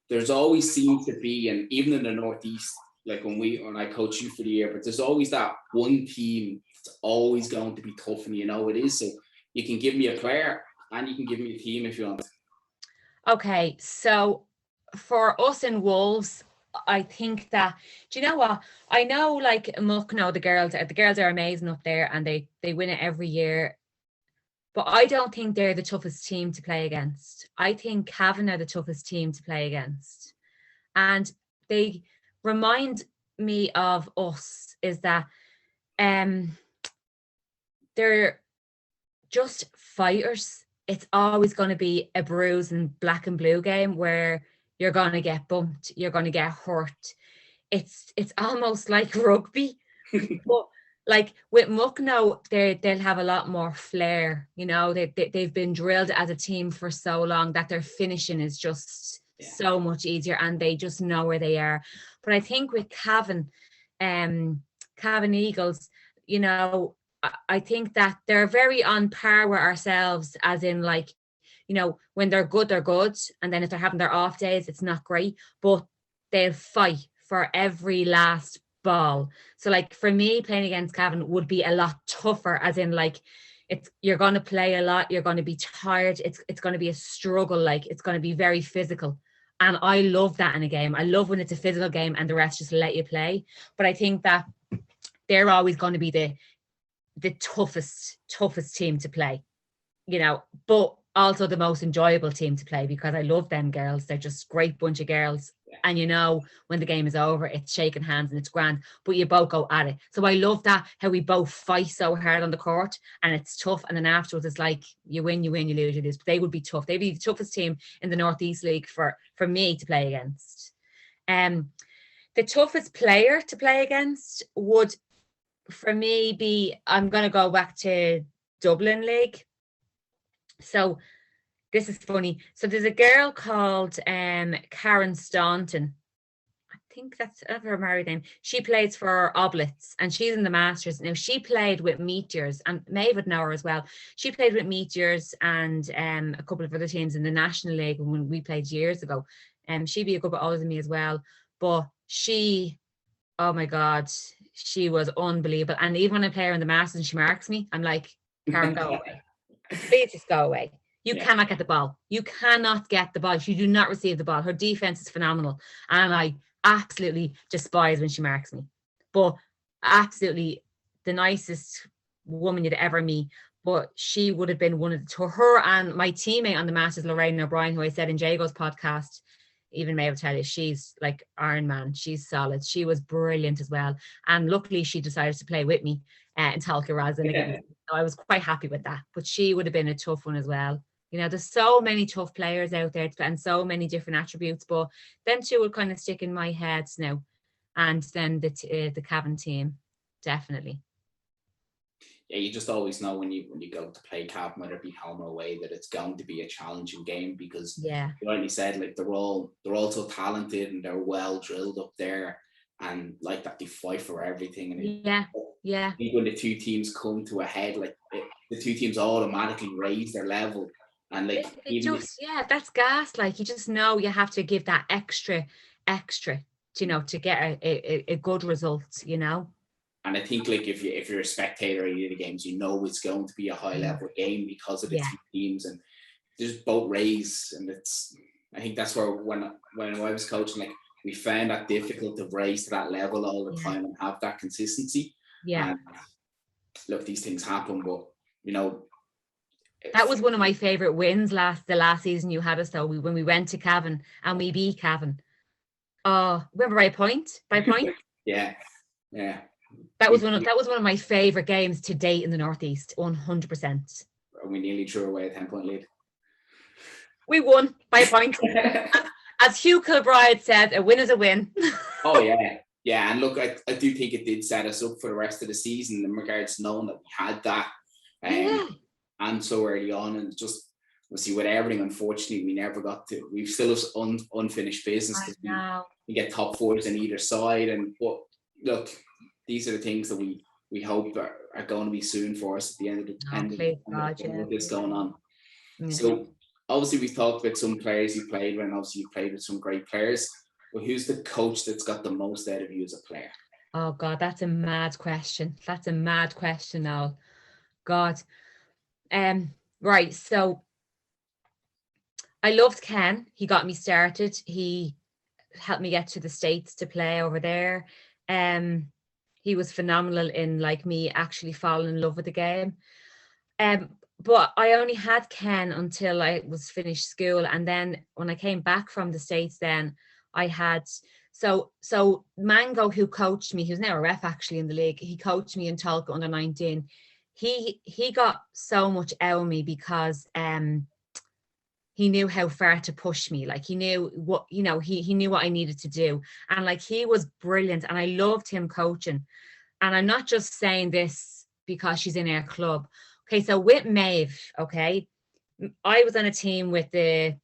There's always seems to be, and even in the Northeast, when I coach you for the year, but there's always that one team that's always going to be tough, and it is. So you can give me a player and you can give me a team if you want. Okay, so for us in Wolves, I think that, do you know what? I know Muckno, the girls are amazing up there and they win it every year. But I don't think they're the toughest team to play against. I think Cavan are the toughest team to play against. And they remind me of us is that they're just fighters. It's always going to be a bruise and black and blue game where you're going to get bumped, you're going to get hurt. It's almost like rugby. But with Muckno, they'll have a lot more flair. They've been drilled as a team for so long that their finishing is just so much easier, and they just know where they are. But I think with Cavan Eagles, I think that they're very on par with ourselves, as in like, you know, when they're good, and then if they're having their off days, it's not great, but they'll fight for every last ball. So like for me, playing against Cavan would be a lot tougher, as in like you're going to play a lot, you're going to be tired, it's going to be a struggle, like it's going to be very physical. And I love that in a game. I love when it's a physical game and the rest just let you play. But I think that they're always going to be the toughest team to play, you know, but also the most enjoyable team to play, because I love them girls. They're just great bunch of girls. And you know, when the game is over, it's shaking hands and it's grand, but you both go at it. So I love that, how we both fight so hard on the court and it's tough. And then afterwards, it's like you win, you lose, you lose. But they would be tough. They'd be the toughest team in the Northeast League for me to play against. The toughest player to play against would, for me, be, I'm going to go back to Dublin League. So this is funny. So there's a girl called Karen Staunton. I think that's her married name. She plays for Oblitz and she's in the Masters. Now she played with Meteors, and Maeve would know her as well. She played with Meteors and a couple of other teams in the National League when we played years ago. She'd be a good bit older than me as well. But she, oh my God, she was unbelievable. And even when I play her in the Masters and she marks me, I'm like, Karen, go away. Please just go away. You cannot get the ball. You cannot get the ball. You do not receive the ball. Her defense is phenomenal. And I absolutely despise when she marks me. But absolutely the nicest woman you'd ever meet. But she would have been one of her and my teammate on the Masters, Lorraine O'Brien, who I said in Jago's podcast, even May will tell you, she's like Iron Man. She's solid. She was brilliant as well. And luckily she decided to play with me in Tolka rather than against me. So I was quite happy with that. But she would have been a tough one as well. You know, there's so many tough players out there and so many different attributes, but them two will kind of stick in my head now. And then the Cavan team, definitely. Yeah, you just always know when you go to play Cavan, whether it be home or away, that it's going to be a challenging game, because you rightly said, like they're all so talented and they're well drilled up there, and like that they fight for everything. And when the two teams come to a head, like the two teams automatically raise their level. And like that's gas. Like you just know you have to give that extra, you know, to get a good result, you know. And I think like if you're a spectator in the games, you know it's going to be a high level game because of the two teams, and there's both raise, and I think that's where when I was coaching, like we found that difficult to raise to that level all the time and have that consistency. And look, these things happen, but you know. That was one of my favourite wins the last season you had us though. When we went to Cavan and we beat Cavan. Oh, remember by a point? yeah. That was one of my favourite games to date in the Northeast, 100%. We nearly threw away a 10-point lead. We won by a point. As Hugh Kilbride said, a win is a win. Oh yeah. And look, I do think it did set us up for the rest of the season in regards to knowing that we had that. And so early on, and just we'll see with everything. Unfortunately, we never got to. We still have unfinished business. We get top fours on either side, but look, these are the things that we hope are going to be soon for us at the end of what's going on. So obviously we've talked about some players you played with, and obviously you played with some great players. But who's the coach that's got the most out of you as a player? Oh God, that's a mad question. Now. God. Right, so I loved Ken. He got me started. He helped me get to the States to play over there. He was phenomenal in like me actually falling in love with the game. But I only had Ken until I was finished school, and then when I came back from the States, then I had so Mango, who coached me, who's now a ref actually in the league. He coached me in Tolka under 19. He got so much out of me because he knew how far to push me. Like he knew what, you know, he knew what I needed to do. And like he was brilliant and I loved him coaching. And I'm not just saying this because she's in our club. Okay, so with Maeve, okay, I was on a team with the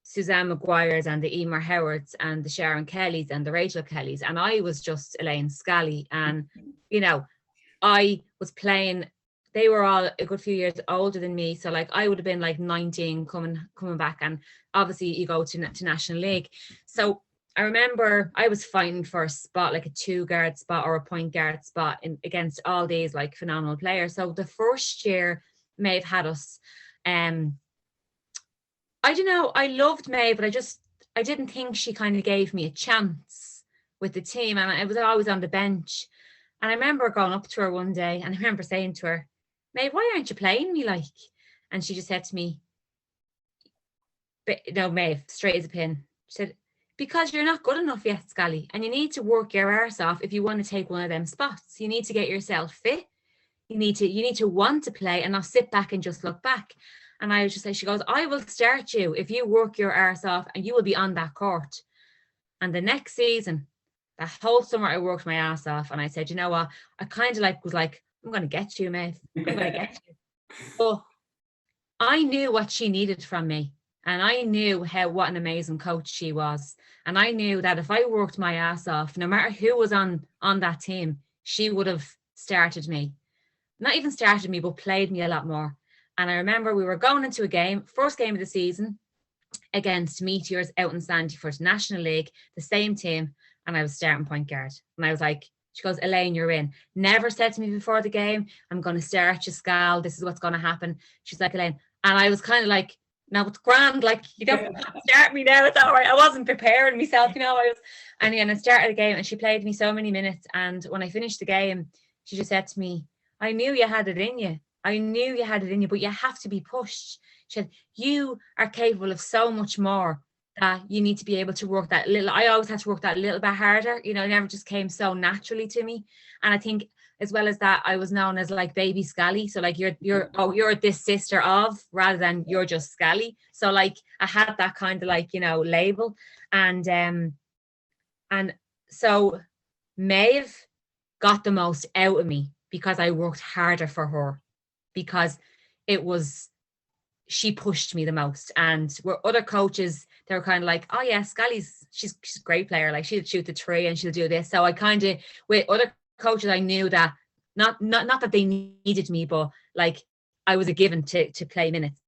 Suzanne Maguires and the Emer Howards and the Sharon Kellys and the Rachel Kellys. And I was just Elaine Scally. And, you know, I was playing, they were all a good few years older than me. So like I would have been like 19 coming back, and obviously you go to National League. So I remember I was fighting for a spot, like a 2-guard spot or a point guard spot against all these like phenomenal players. So the first year Maeve had us, I don't know, I loved Maeve, but I didn't think she kind of gave me a chance with the team, and I was always on the bench. And I remember going up to her one day, and I remember saying to her, Maeve, why aren't you playing me like? And she just said to me, no, Maeve, straight as a pin. She said, because you're not good enough yet, Scally, and you need to work your arse off if you want to take one of them spots. You need to get yourself fit. You need to want to play and not sit back and just look back. And I was just like, she goes, I will start you if you work your arse off, and you will be on that court. And the next season, that whole summer, I worked my ass off, and I said, you know what? I kind of was like, I'm going to get you, Maeve. I'm going to get you. But I knew what she needed from me, and I knew what an amazing coach she was. And I knew that if I worked my ass off, no matter who was on that team, she would have started me. Not even started me, but played me a lot more. And I remember we were going into a game, first game of the season, against Meteors out in Sandyford, National League, the same team. And I was starting point guard. And I was like, she goes, Elaine, you're in. Never said to me before the game, I'm going to start you, Scal. This is what's going to happen. She's like, Elaine. And I was kind of like, no, it's grand. Like, you don't start me now. It's all right. I wasn't preparing myself, you know. And I started the game, and she played me so many minutes. And when I finished the game, she just said to me, I knew you had it in you. I knew you had it in you, but you have to be pushed. She said, you are capable of so much more. You need to be able to work that little. I always had to work that little bit harder. You know, it never just came so naturally to me. And I think as well as that, I was known as like baby Scally. So like you're this sister of, rather than you're just Scally. So like I had that kind of like, you know, label. And so Maeve got the most out of me because I worked harder for her, because she pushed me the most. And where other coaches, they were kind of like, oh yeah, Scally's she's a great player, like she'll shoot the three and she'll do this. So I kind of, with other coaches, I knew that not that they needed me, but like I was a given to play minutes.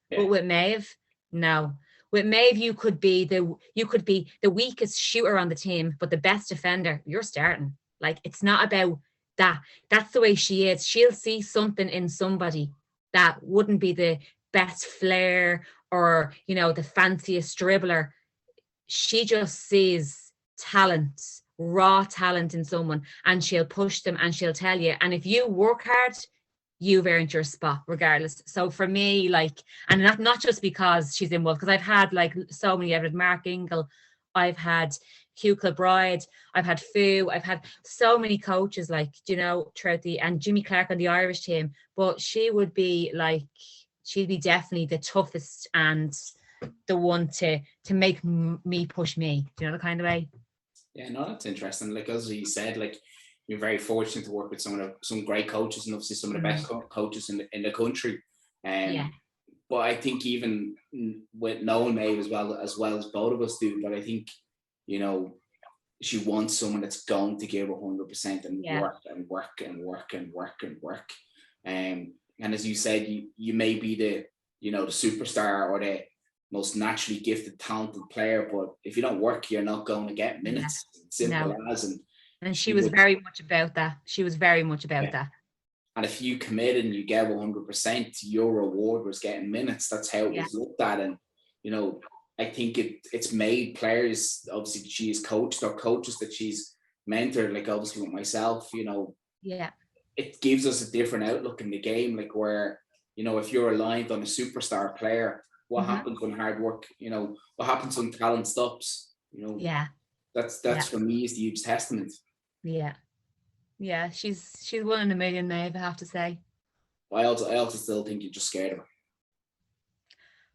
Yeah. But with Maeve, no. With Maeve, you could be the weakest shooter on the team, but the best defender, you're starting. Like, it's not about that. That's the way she is. She'll see something in somebody that wouldn't be the best flair or, you know, the fanciest dribbler. She just sees talent, raw talent in someone, and she'll push them and she'll tell you. And if you work hard, you've earned your spot regardless. So for me, like, and not just because she's in Wolf, because I've had like so many. I've had Mark Ingle, I've had Hugh Kilbride, I've had Fu, I've had so many coaches, like, you know, throughout and Jimmy Clark on the Irish team. But she would be like, she'd be definitely the toughest and the one to make me push me. Do you know the kind of way? Yeah, no, that's interesting. Like, as you said, like, you're very fortunate to work with some great coaches, and obviously some of the best coaches in the country. Yeah. But I think even with knowing Maeve as well as both of us do, but I think, you know, she wants someone that's going to give 100% and work and work and work and work and work. And as you said, you may be the, you know, the superstar or the most naturally gifted, talented player, but if you don't work, you're not going to get minutes. Simple as. And she was very much about that. She was very much about that. And if you commit and you get 100%, your reward was getting minutes. That's how it was looked at. And, you know, I think it's made players, obviously she's coached or coaches that she's mentored, like obviously with myself, you know. Yeah. It gives us a different outlook in the game, like where, you know, if you're reliant on a superstar player, what happens when hard work, you know, what happens when talent stops, you know? Yeah. That's for me is the huge testament. Yeah. Yeah, she's one in a million, Maeve, I have to say. I also still think you're just scared of her.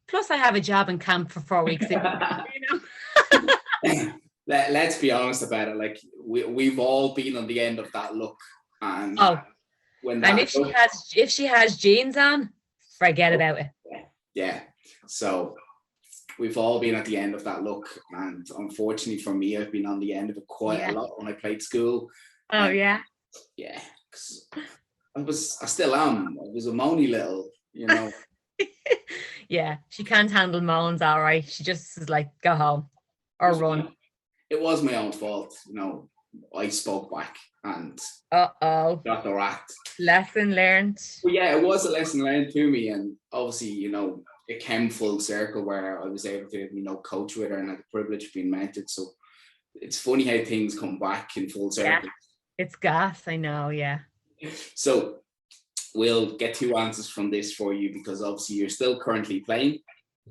Plus, I have a job in camp for 4 weeks. You know? Let's be honest about it. Like, we've all been on the end of that look, and if she has jeans on, forget about it. Yeah. So we've all been at the end of that look, and unfortunately for me, I've been on the end of it quite a lot when I played school. Oh, yeah. Yeah, 'cause I still am. I was a moany little, you know. Yeah, she can't handle moans, all right. She just is like, go home or run. It was my own fault, you know. I spoke back and Uh-oh. got the rat. Lesson learned. Well, yeah, it was a lesson learned to me, and obviously, you know, it came full circle where I was able to, you know, coach with her and had the privilege of being mentored. So it's funny how things come back in full circle. Yeah, it's gas, I know, yeah. So we'll get 2 answers from this for you, because obviously you're still currently playing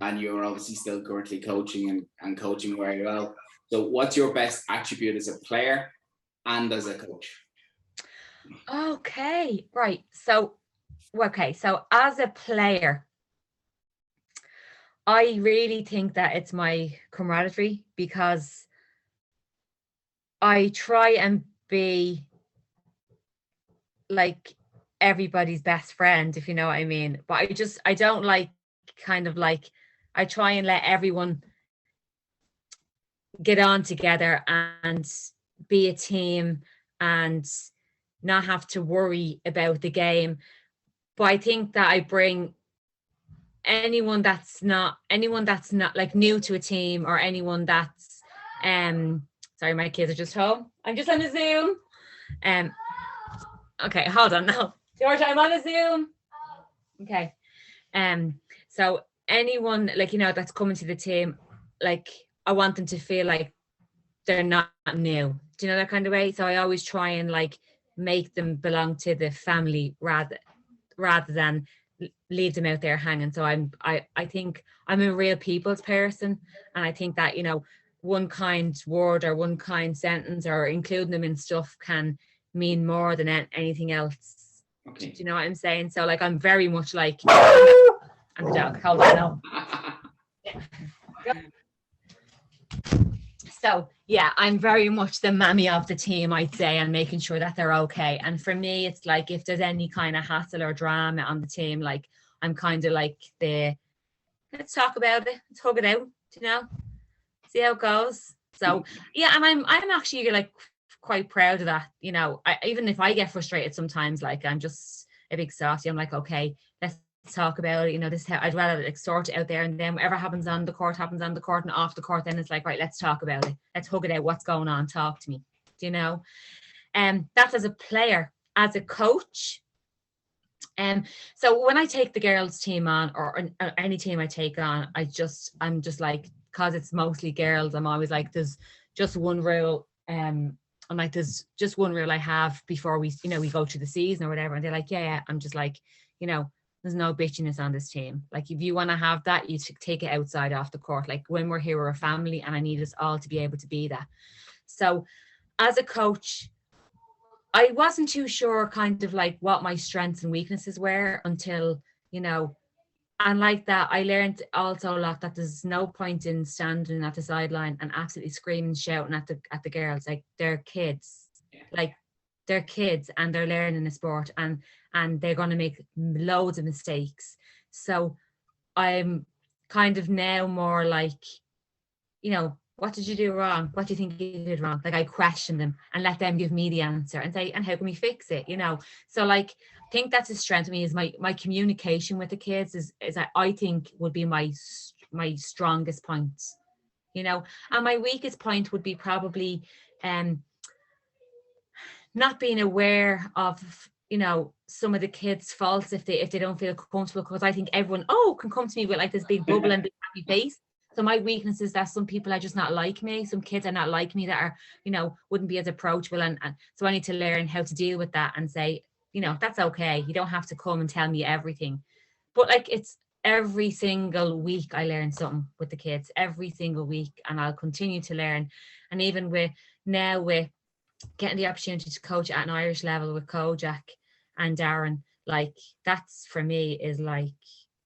and you're obviously still currently coaching and coaching very well. So what's your best attribute as a player and as a coach? Okay, right. So as a player, I really think that it's my camaraderie, because I try and be like everybody's best friend, if you know what I mean. But I don't like, kind of like, I try and let everyone get on together and be a team and not have to worry about the game. But I think that I bring anyone that's not like new to a team, or anyone that's sorry, my kids are just home. I'm just on a Zoom. Okay, hold on now. George, I'm on a Zoom. Okay. So anyone, like, you know, that's coming to the team, like, I want them to feel like they're not new. Do you know, that kind of way? So I always try and like make them belong to the family rather than leave them out there hanging. So I think I'm a real people's person, and I think that, you know, one kind word or one kind sentence or including them in stuff can mean more than anything else. Okay. Do you know what I'm saying? So like, I'm very much like, and the dog, hold on now. So yeah, I'm very much the mammy of the team, I'd say, and making sure that they're okay. And for me, it's like, if there's any kind of hassle or drama on the team, like, I'm kind of like let's talk about it, let's hug it out, you know, see how it goes. So yeah, and I'm actually like quite proud of that, you know. Even if I get frustrated sometimes, like, I'm just a big saucy, I'm like, okay, let's talk about it, you know, this is how I'd rather like sort it out there, and then whatever happens on the court happens on the court, and off the court then it's like, right, let's talk about it, let's hug it out, what's going on, talk to me, do you know. That's as a player. As a coach, so when I take the girls team on, or any team I take on, I'm just like, because it's mostly girls, I'm always like, there's just one rule, I'm like, there's just one rule I have before we, you know, we go to the season or whatever. And they're like, yeah. I'm just like, you know, there's no bitchiness on this team. Like, if you want to have that, you take it outside off the court. Like, when we're here, we're a family, and I need us all to be able to be that. So as a coach, I wasn't too sure kind of like what my strengths and weaknesses were until, you know, and like that, I learned also a lot that there's no point in standing at the sideline and absolutely screaming, shouting at the girls. Like, they're kids, like, they're kids, and they're learning a sport, and they're going to make loads of mistakes. So I'm kind of now more like, you know, what did you do wrong? What do you think you did wrong? Like, I question them and let them give me the answer and say, and how can we fix it? You know, so like, I think that's a strength of me, is my communication with the kids is I think would be my strongest point, you know. And my weakest point would be probably not being aware of, you know, some of the kids' faults if they don't feel comfortable, because I think everyone can come to me with like this big bubble and big happy face. So my weakness is that some people are just not like me. Some kids are not like me, that are, you know, wouldn't be as approachable. And so I need to learn how to deal with that and say, you know, that's okay. You don't have to come and tell me everything. But like, it's every single week I learn something with the kids, every single week. And I'll continue to learn. And even with getting the opportunity to coach at an Irish level with Kojak and Darren, like, that's for me is like,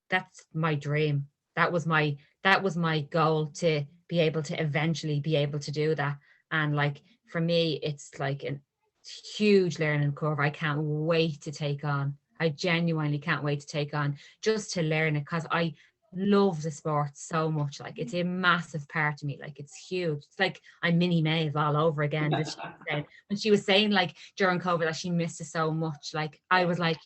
that's my dream. That was my goal, to be able to eventually be able to do that. And like, for me, it's like a huge learning curve. I can't wait to take on. I genuinely can't wait to take on, just to learn it, because love the sport so much. Like, it's a massive part of me. Like, it's huge. It's like I'm Minnie Maeve all over again. That she was saying, when she was saying like during COVID that she missed it so much. Like, I was like,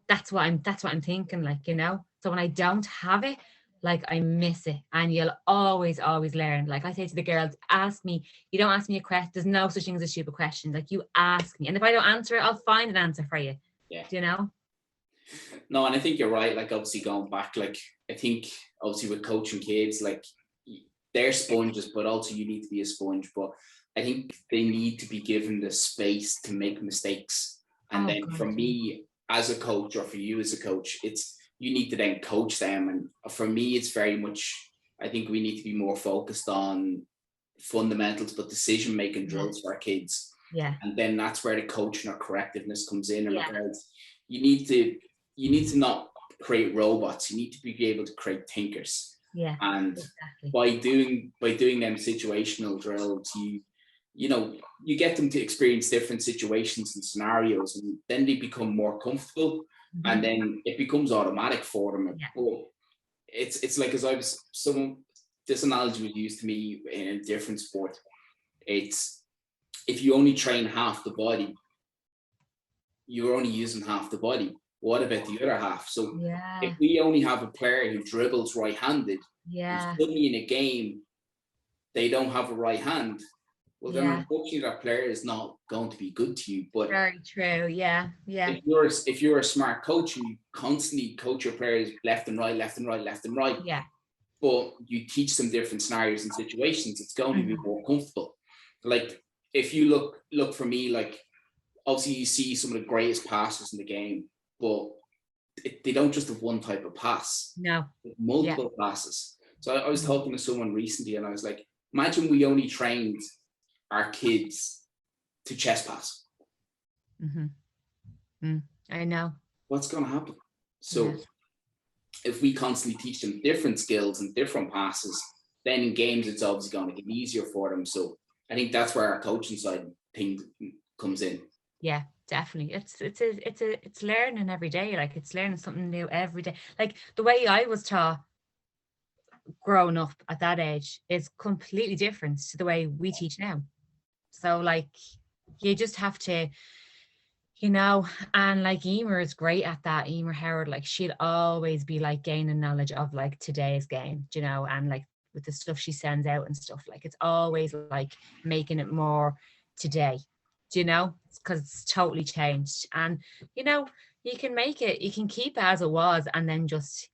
that's what I'm thinking. Like, So when I don't have it, like, I miss it. And you'll always, always learn. Like I say to the girls, ask me. You don't ask me a question. There's no such thing as a stupid question. Like, you ask me, and if I don't answer it, I'll find an answer for you. Yeah. Do you know? No, and I think you're right. Like, obviously going back, like, I think obviously with coaching kids, like, they're sponges, but also you need to be a sponge. But I think they need to be given the space to make mistakes. And then God, for me as a coach, or for you as a coach, you need to then coach them. And for me, it's very much, I think we need to be more focused on fundamentals, but decision-making drills for our kids. Yeah. And then that's where the coaching or correctiveness comes in regards. You need to not create robots. You need to be able to create thinkers. Yeah. And exactly. by doing them situational drills, you get them to experience different situations and scenarios, and then they become more comfortable, and then it becomes automatic for them. Yeah. But it's like, as this analogy was used to me in a different sport. It's, if you only train half the body, you're only using half the body. What about the other half? So if we only have a player who dribbles right-handed, and suddenly in a game they don't have a right hand, well, then unfortunately that player is not going to be good to you. But very true. Yeah. If you're a smart coach and you constantly coach your players left and right, Yeah. but you teach them different scenarios and situations, it's going to be more comfortable. Like, if you look for me, like, obviously you see some of the greatest passes in the game, but they don't just have one type of pass. No. Multiple passes. So I was talking to someone recently, and I was like, imagine we only trained our kids to chest pass. I know. What's going to happen? So if we constantly teach them different skills and different passes, then in games it's obviously going to get easier for them. So I think that's where our coaching side thing comes in. Yeah, definitely. It's learning every day. Like, it's learning something new every day. Like, the way I was taught growing up at that age is completely different to the way we teach now. So, like, you just have to, and like, Emer is great at that. Emer Howard, like, she'd always be like gaining knowledge of like today's game, and like with the stuff she sends out and stuff, like, it's always like making it more today, because it's totally changed. And you can keep it as it was, and then just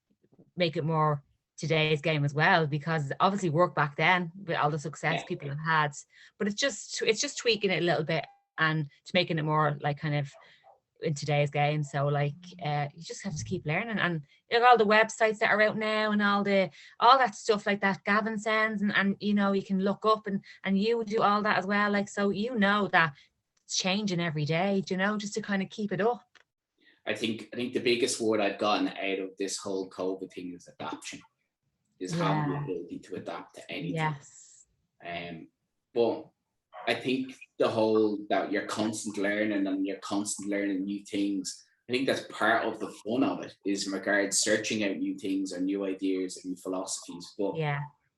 make it more today's game as well, because obviously work back then with all the success people have had, but it's just tweaking it a little bit and to making it more like kind of in today's game. So like you just have to keep learning, and all the websites that are out now and all that stuff like that Gavin sends, and you can look up and you do all that as well, like, so that it's changing every day, just to kind of keep it up. I think the biggest word I've gotten out of this whole COVID thing is adaptation. Is having the ability to adapt to anything. Yes. But I think the whole that you're constant learning and you're constantly learning new things, I think that's part of the fun of it, is in regards searching out new things or new ideas and new philosophies. But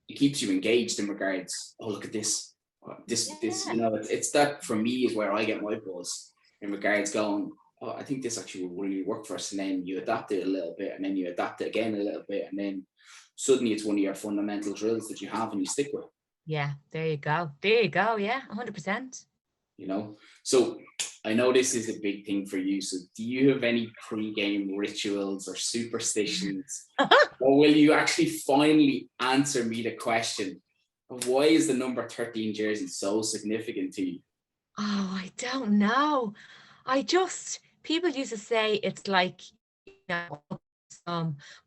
it keeps you engaged in regards, oh, look at this, it's that, for me, is where I get my buzz, in regards going, oh, I think this actually will really work for us. And then you adapt it a little bit, and then you adapt it again a little bit, and then suddenly it's one of your fundamental drills that you have and you stick with. Yeah, there you go. Yeah, 100%. So I know this is a big thing for you. So do you have any pre-game rituals or superstitions? Or will you actually finally answer me the question of why is the number 13 jersey so significant to you? Oh, I don't know. People used to say it's like,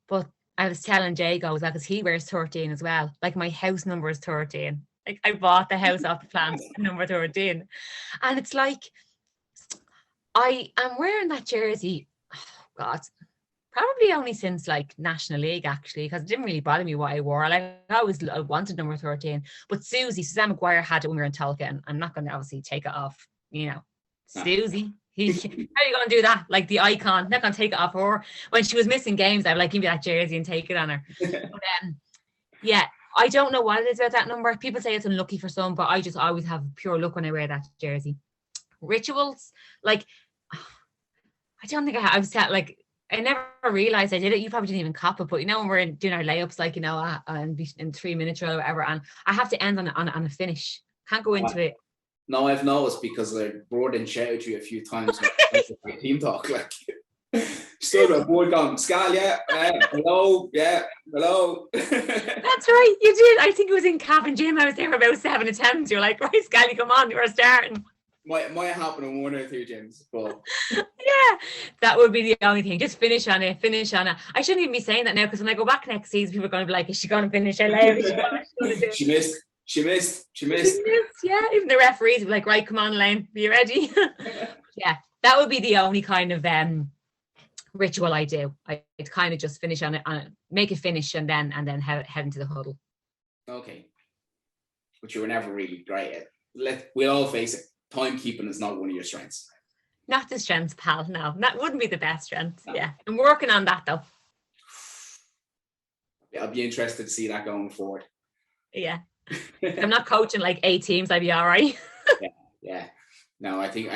but I was telling Jago, because he wears 13 as well. Like, my house number is 13. Like, I bought the house off the plant number 13. And it's like, I am wearing that jersey, oh God, probably only since like National League, actually, because it didn't really bother me what I wore. Like, I wanted number 13. But Suzanne McGuire had it when we were in Tolka, and I'm not going to obviously take it off, Susie. How are you going to do that? Like the icon, not going to take it off her. When she was missing games, I'd be like, give me that jersey and take it on her. But yeah, I don't know what it is about that number. People say it's unlucky for some, but I just always have pure luck when I wear that jersey. Rituals, like, I don't think I was set, like, I never realized I did it. You probably didn't even cop it, but you know, when we're doing our layups, like, you know, in 3 minutes or whatever, and I have to end on a finish. Can't go into it. No, I've noticed because I brought and shouted to you a few times when team talk, like, stood up, board gone, Scally, hello, hello. That's right, you did. I think it was in Cavan Gym. I was there for about 7 attempts. You're like, right, Scally, come on, we're starting. Might happen in 1 or 2 gyms, but yeah, that would be the only thing. Just finish on it. I shouldn't even be saying that now, because when I go back next season, people are going to be like, is she going to finish her live? She missed. Yeah, even the referees will be like, right, come on, Elaine, are you ready? Yeah, that would be the only kind of ritual I do. I'd kind of just finish on it, make a finish, and then head into the huddle. Okay, but you were never really great at. We'll all face it. Timekeeping is not one of your strengths. Not the strengths, pal. No, that wouldn't be the best strength. No. Yeah, I'm working on that though. I'll be interested to see that going forward. Yeah, I'm not coaching like 8 teams. I'd be all right. Yeah. No, I think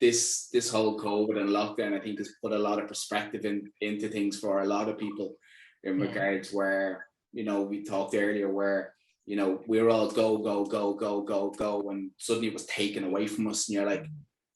this whole COVID and lockdown, I think, has put a lot of perspective into things for a lot of people in regards where, you know, we talked earlier where, you know, we're all go, and suddenly it was taken away from us, and you're like,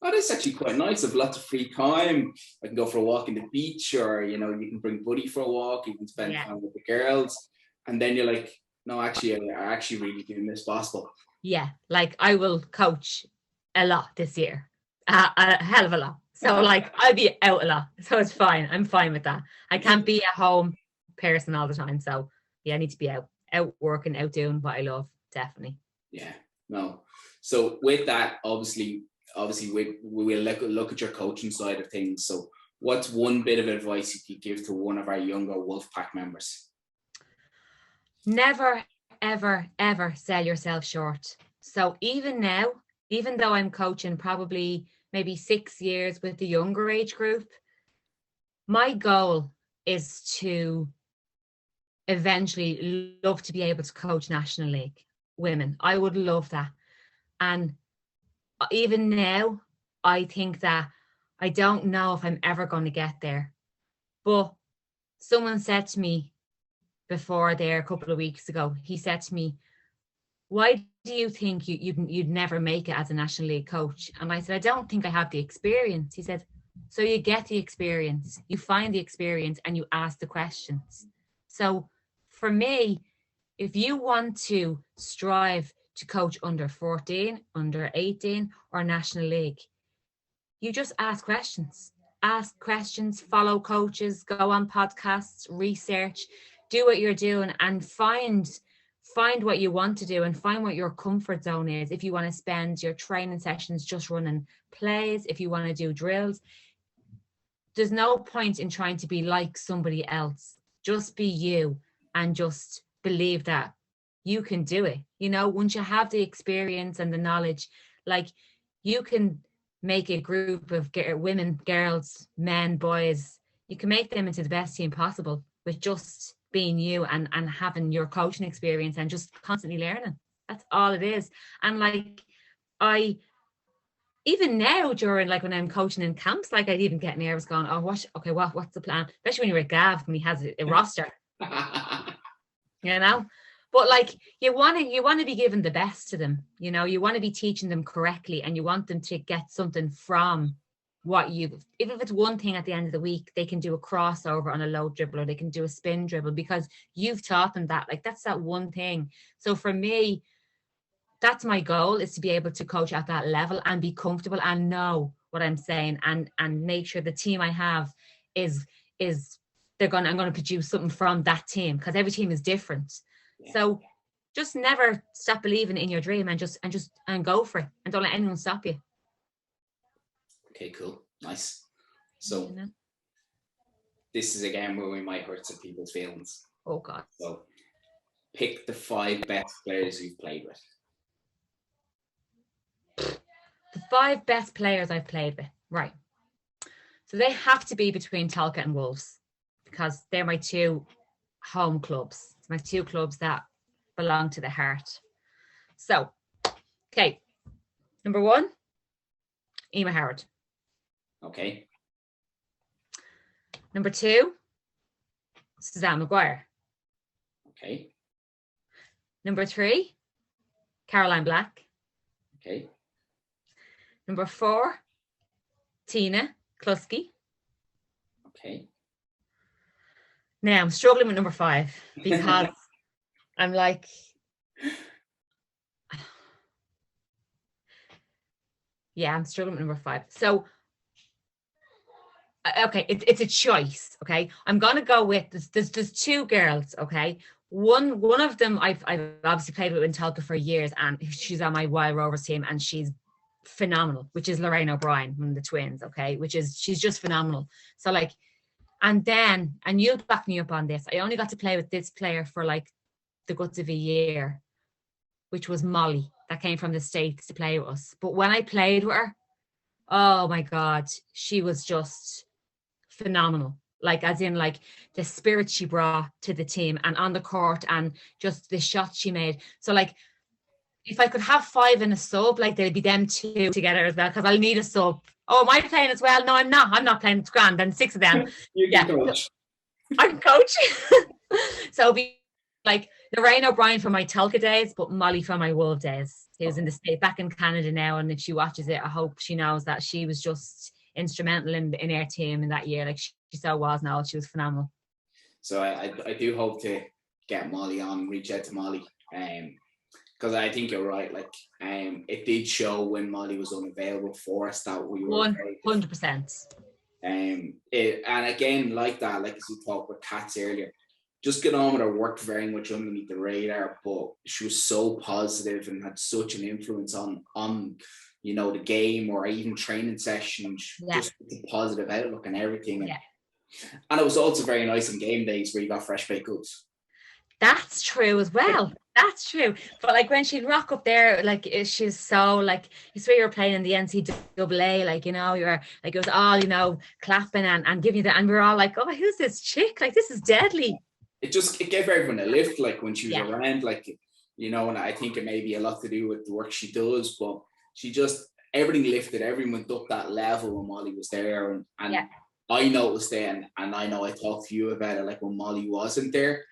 oh, this is actually quite nice. I've lots of free time. I can go for a walk in the beach, or, you know, you can bring Buddy for a walk, you can spend time with the girls, and then you're like, no, actually, I actually really do miss basketball. Yeah, like I will coach a lot this year, a hell of a lot. So like I'll be out a lot, so it's fine. I'm fine with that. I can't be a home person all the time, so yeah, I need to be out working, out doing what I love, definitely. Yeah, no. So with that, obviously we will look at your coaching side of things. So what's one bit of advice you could give to one of our younger Wolfpack members? Never, ever, ever sell yourself short. So even now, even though I'm coaching probably maybe 6 years with the younger age group, my goal is to eventually love to be able to coach National League women. I would love that. And even now, I think that I don't know if I'm ever going to get there. But someone said to me before there a couple of weeks ago, he said to me, why do you think you'd never make it as a National League coach? And I said, I don't think I have the experience. He said, so you get the experience, you find the experience, and you ask the questions. So for me, if you want to strive to coach under 14, under 18, or National League, you just ask questions. Ask questions, follow coaches, go on podcasts, research, do what you're doing, and find what you want to do, and find what your comfort zone is. If you want to spend your training sessions just running plays, if you want to do drills, there's no point in trying to be like somebody else. Just be you, and just believe that you can do it. You know, once you have the experience and the knowledge, like, you can make a group of women, girls, men, boys, you can make them into the best team possible with just being you and having your coaching experience and just constantly learning. That's all it is. And like, even now during, like, when I'm coaching in camps, like, I'd even get nervous going, oh, what's the plan? Especially when you're with Gav, when he has a roster. You know? But like, you want to be giving the best to them. You know, you want to be teaching them correctly, and you want them to get something from what if it's one thing at the end of the week, they can do a crossover on a low dribble, or they can do a spin dribble because you've taught them that. Like, that's that one thing. So for me, that's my goal, is to be able to coach at that level and be comfortable and know what I'm saying, and make sure the team I have is I'm going to produce something from that team, because every team is different. Yeah. So just never stop believing in your dream, and just go for it, and don't let anyone stop you. Okay, cool. Nice. So this is again where we might hurt some people's feelings. Oh God. So pick the 5 best players you've played with. The 5 best players I've played with. Right. So they have to be between Tolka and Wolves because they're my 2 home clubs. It's my 2 clubs that belong to the heart. So, okay. Number 1, Emma Howard. Okay. Number 2, Suzanne Maguire. Okay. Number 3, Caroline Black. Okay. Number 4, Tina Klusky. Okay. Now I'm struggling with number 5 because I'm like, yeah, I'm struggling with number 5. So, okay, it's a choice. Okay, I'm gonna go with there's 2 girls. Okay, one of them I've obviously played with in Tolka for years, and she's on my Wildrovers team, and she's phenomenal, which is Lorraine O'Brien, one of the twins. Okay, she's just phenomenal. So like, and you'll back me up on this, I only got to play with this player for like the guts of a year, which was Molly, that came from the States to play with us. But when I played with her, oh my God, she was just phenomenal. Like, as in like the spirit she brought to the team and on the court and just the shots she made. So like, if I could have 5 in a sub, like they'd be them 2 together as well, because I'll need a sub. Oh, am I playing as well? No, I'm not. I'm not playing. It's grand. And 6 of them. You can coach. I can coach. So it'll be like Lorraine O'Brien for my Tolka days, but Molly for my Wolf days. He was in the state, back in Canada now, and if she watches it, I hope she knows that she was just instrumental in our team in that year. Like she so was now. She was phenomenal. So I do hope to get Molly on, reach out to Molly. Because I think you're right. Like, it did show when Molly was unavailable for us that we were 100%. And again, like that, like as you talked with Katz earlier, just get on with her, worked very much underneath the radar, but she was so positive and had such an influence on the game or even training sessions. Just the positive outlook and everything. And it was also very nice in game days where you got fresh baked goods. That's true as well. That's true. But like when she'd rock up there, like she's so like, you swear you were playing in the NCAA, like, you were like, it was all, clapping and giving you that. And we were all like, oh, who's this chick? Like, this is deadly. It gave everyone a lift, like when she was around, like, and I think it may be a lot to do with the work she does, but she just, everything lifted, everyone went up that level when Molly was there. And I noticed then, and I know I talked to you about it, like when Molly wasn't there,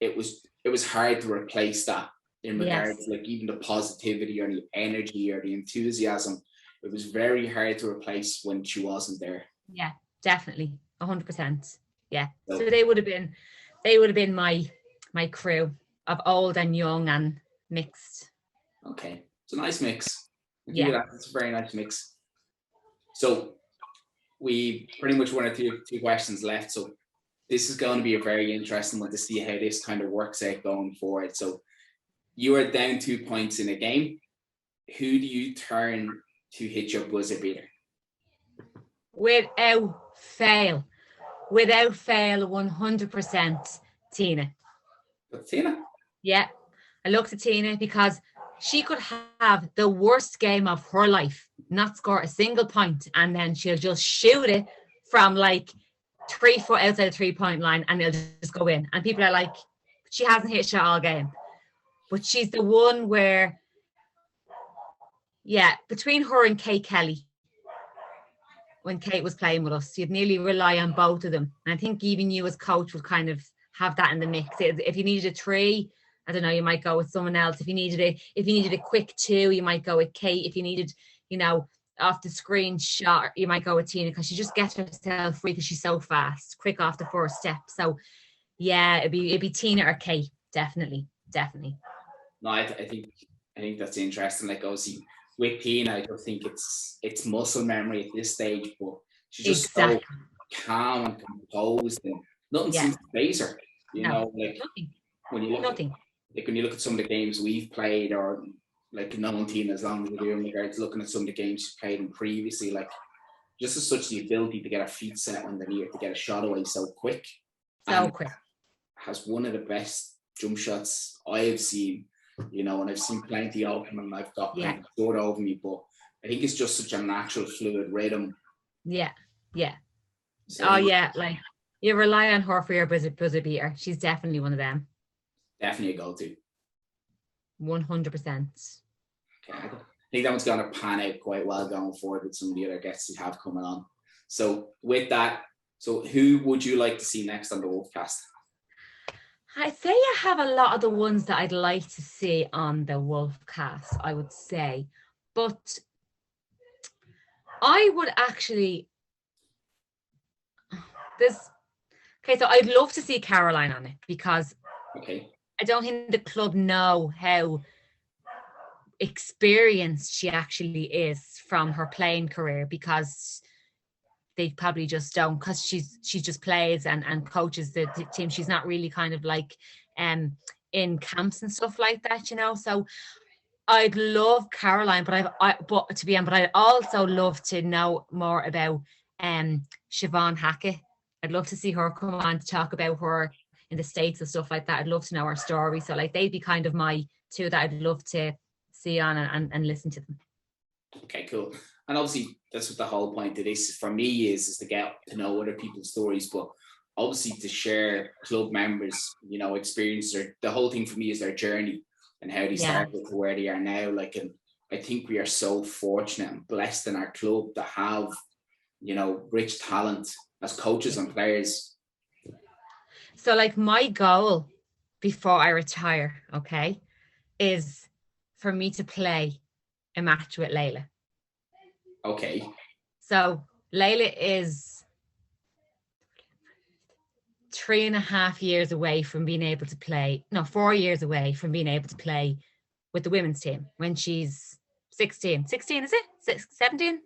it was hard to replace that in regards to like even the positivity or the energy or the enthusiasm. It was very hard to replace when she wasn't there. Yeah, definitely. 100%. Yeah. So they would have been my crew of old and young and mixed. Okay. It's a nice mix. It's a very nice mix. So we pretty much one or two questions left. So this is going to be a very interesting one to see how this kind of works out going forward. So you are down 2 points in a game. Who do you turn to hit your buzzer beater? Without fail, 100%, Tina. But Tina? Yeah, I looked at Tina because she could have the worst game of her life, not score a single point, and then she'll just shoot it from like 3 foot outside the 3-point line and it'll just go in. And people are like, she hasn't hit shot all game. But she's the one where, between her and Kate Kelly, when Kate was playing with us, you'd nearly rely on both of them. And I think even you as coach would kind of have that in the mix. If you needed a 3, I don't know, you might go with someone else. If you needed a quick 2, you might go with Kate. If you needed, off the screen shot, you might go with Tina because she just gets herself free because she's so fast, quick off the first step. So it'd be Tina or Kate, definitely. No, I think that's interesting. Like obviously with Tina, I don't think it's muscle memory at this stage, but she's just so calm and composed and nothing seems to phase her. Nothing. When you look when you look at some of the games we've played, or like known Tina as long as we do in regards to looking at some of the games she's played in previously, like just as such the ability to get her feet set underneath, to get a shot away so quick. Has one of the best jump shots I have seen, and I've seen plenty of them and I've got plenty stored over me, but I think it's just such a natural, fluid rhythm. Yeah. So Oh yeah, like you rely on her for your buzzer beater. She's definitely one of them. definitely a go-to. 100%. Okay, I think that one's going to pan out quite well going forward with some of the other guests you have coming on. So with that, so who would you like to see next on the Wolfcast? I'd say I have a lot of the ones that I'd like to see on the Wolfcast, I would say. But I would actually so I'd love to see Caroline on it because I don't think the club know how experienced she actually is from her playing career, because they probably just don't, because she just plays and coaches the team. She's not really kind of like in camps and stuff like that, so I'd love Caroline, but I'd also love to know more about Siobhan Hackett. I'd love to see her come on to talk about her in the States and stuff like that. I'd love to know her story. So like they'd be kind of my two that I'd love to see on and listen to them. Okay, cool. And obviously that's what the whole point of this for me is to get to know other people's stories, but obviously to share club members, experience the whole thing for me is their journey and how they started to where they are now. Like, and I think we are so fortunate and blessed in our club to have, rich talent as coaches and players. So like my goal before I retire, is for me to play a match with Layla. Okay. So Layla is 3.5 years away from being able to play, 4 years away from being able to play with the women's team when she's 16. 16, is it? 17?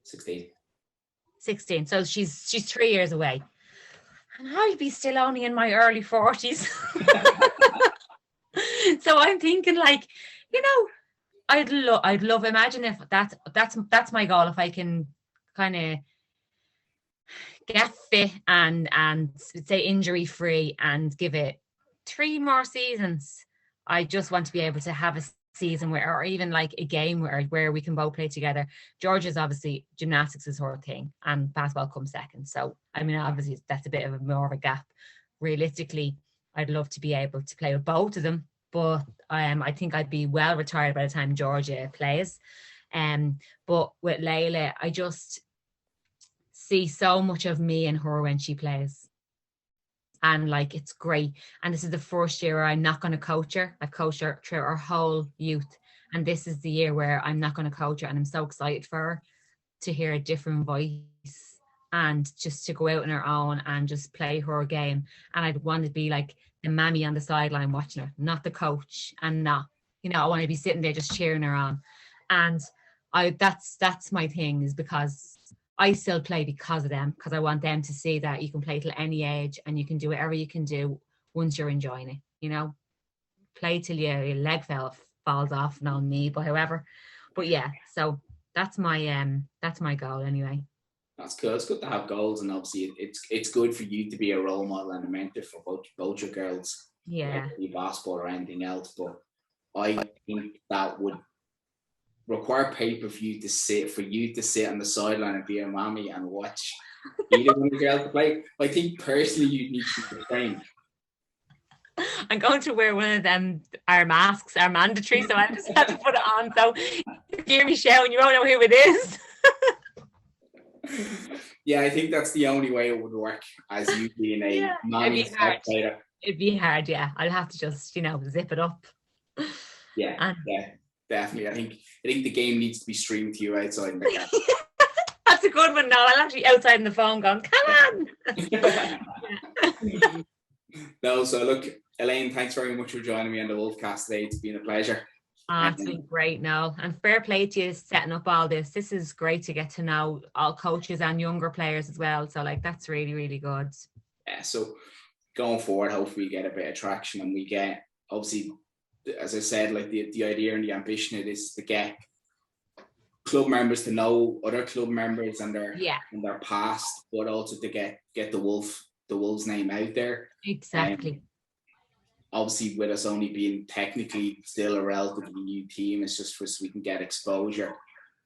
16. 16. So she's 3 years away. And I'll be still only in my early 40s. So I'm thinking like, I'd love, imagine if that's my goal, if I can kind of get fit and say injury free and give it 3 more seasons. I just want to be able to have a season where, or even like a game where we can both play together. Georgia's obviously gymnastics is her thing and basketball comes second. So I mean, obviously that's a bit of more of a gap. Realistically, I'd love to be able to play with both of them, but I think I'd be well retired by the time Georgia plays. But with Layla, I just see so much of me in her when she plays. And like, it's great. And this is the first year where I'm not going to coach her. I've coached her through her whole youth. And this is the year where I'm not going to coach her. And I'm so excited for her to hear a different voice and just to go out on her own and just play her game. And I'd want to be like the mammy on the sideline watching her, not the coach, and not, I want to be sitting there just cheering her on. And that's my thing, is because I still play because of them, because I want them to see that you can play till any age and you can do whatever you can do once you're enjoying it, play till your leg falls off, no knee, but however. But yeah, so that's my goal anyway. That's cool. It's good to have goals, and obviously it's good for you to be a role model and a mentor for both your girls. Yeah. Be basketball or anything else, but I think that would require paper for you to sit on the sideline and be a mommy and watch either one of the girls play. I think personally you'd need to be trained. I'm going to wear one of them. Our masks are mandatory, so I just have to put it on. So if you hear me shouting, you won't know who it is. Yeah, I think that's the only way it would work, as you being a mommy spectator. It'd be hard, yeah. I'll have to just, zip it up. Yeah, definitely. I think the game needs to be streamed to you outside. That's a good one. No, I'm actually outside in the phone going, come on. No, so look, Elaine, thanks very much for joining me on the Wolfcast today. It's been a pleasure. It's been great, Noel. And fair play to you setting up all this. This is great to get to know all coaches and younger players as well. So that's really, really good. Yeah, so going forward, hopefully we get a bit of traction, and we get, obviously, as I said, like the idea and the ambition it is to get club members to know other club members and their past, but also to get the Wolves name out there. Exactly. Obviously, with us only being technically still a relatively new team, it's just for us we can get exposure.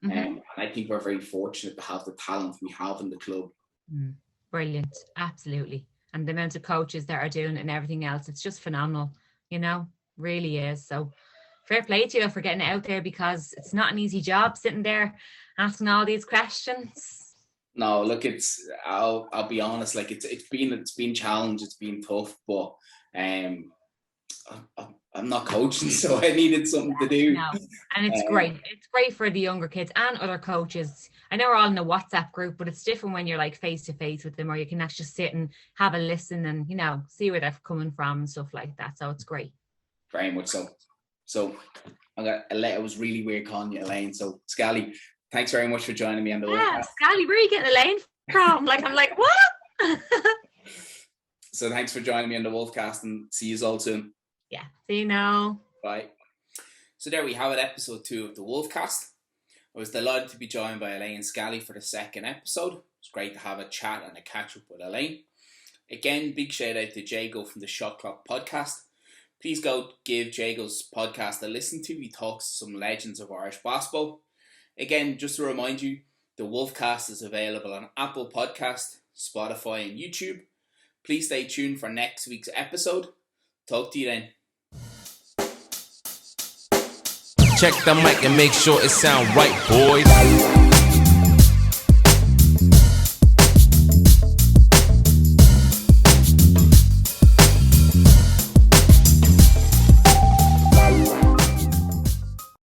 And I think we're very fortunate to have the talent we have in the club. Brilliant, absolutely. And the amount of coaches that are doing it and everything else, it's just phenomenal, really is. So fair play to you for getting it out there, because it's not an easy job sitting there asking all these questions. No, look, I'll be honest, like it's been challenged, it's been tough, but I'm not coaching, so I needed something to do. No, and it's great. It's great for the younger kids and other coaches. I know we're all in a WhatsApp group, but it's different when you're like face to face with them, or you can actually sit and have a listen and see where they're coming from and stuff like that. So it's great. Very much so. So it was really weird calling you Elaine. So Scally, thanks very much for joining me on the Wolfcast. Scally, where are you getting Elaine from? I'm like, what? So thanks for joining me on the Wolfcast, and see you all soon. Yeah, see you now. Bye. So there we have it, episode 2 of the Wolfcast. I was delighted to be joined by Elaine Scally for the second episode. It's great to have a chat and a catch up with Elaine. Again, big shout out to Jago from the Shot Clock podcast. Please go give Jago's podcast a listen to. He talks to some legends of Irish basketball. Again, just to remind you, the Wolfcast is available on Apple Podcast, Spotify and YouTube. Please stay tuned for next week's episode. Talk to you then. Check the mic and make sure it sound right, boys.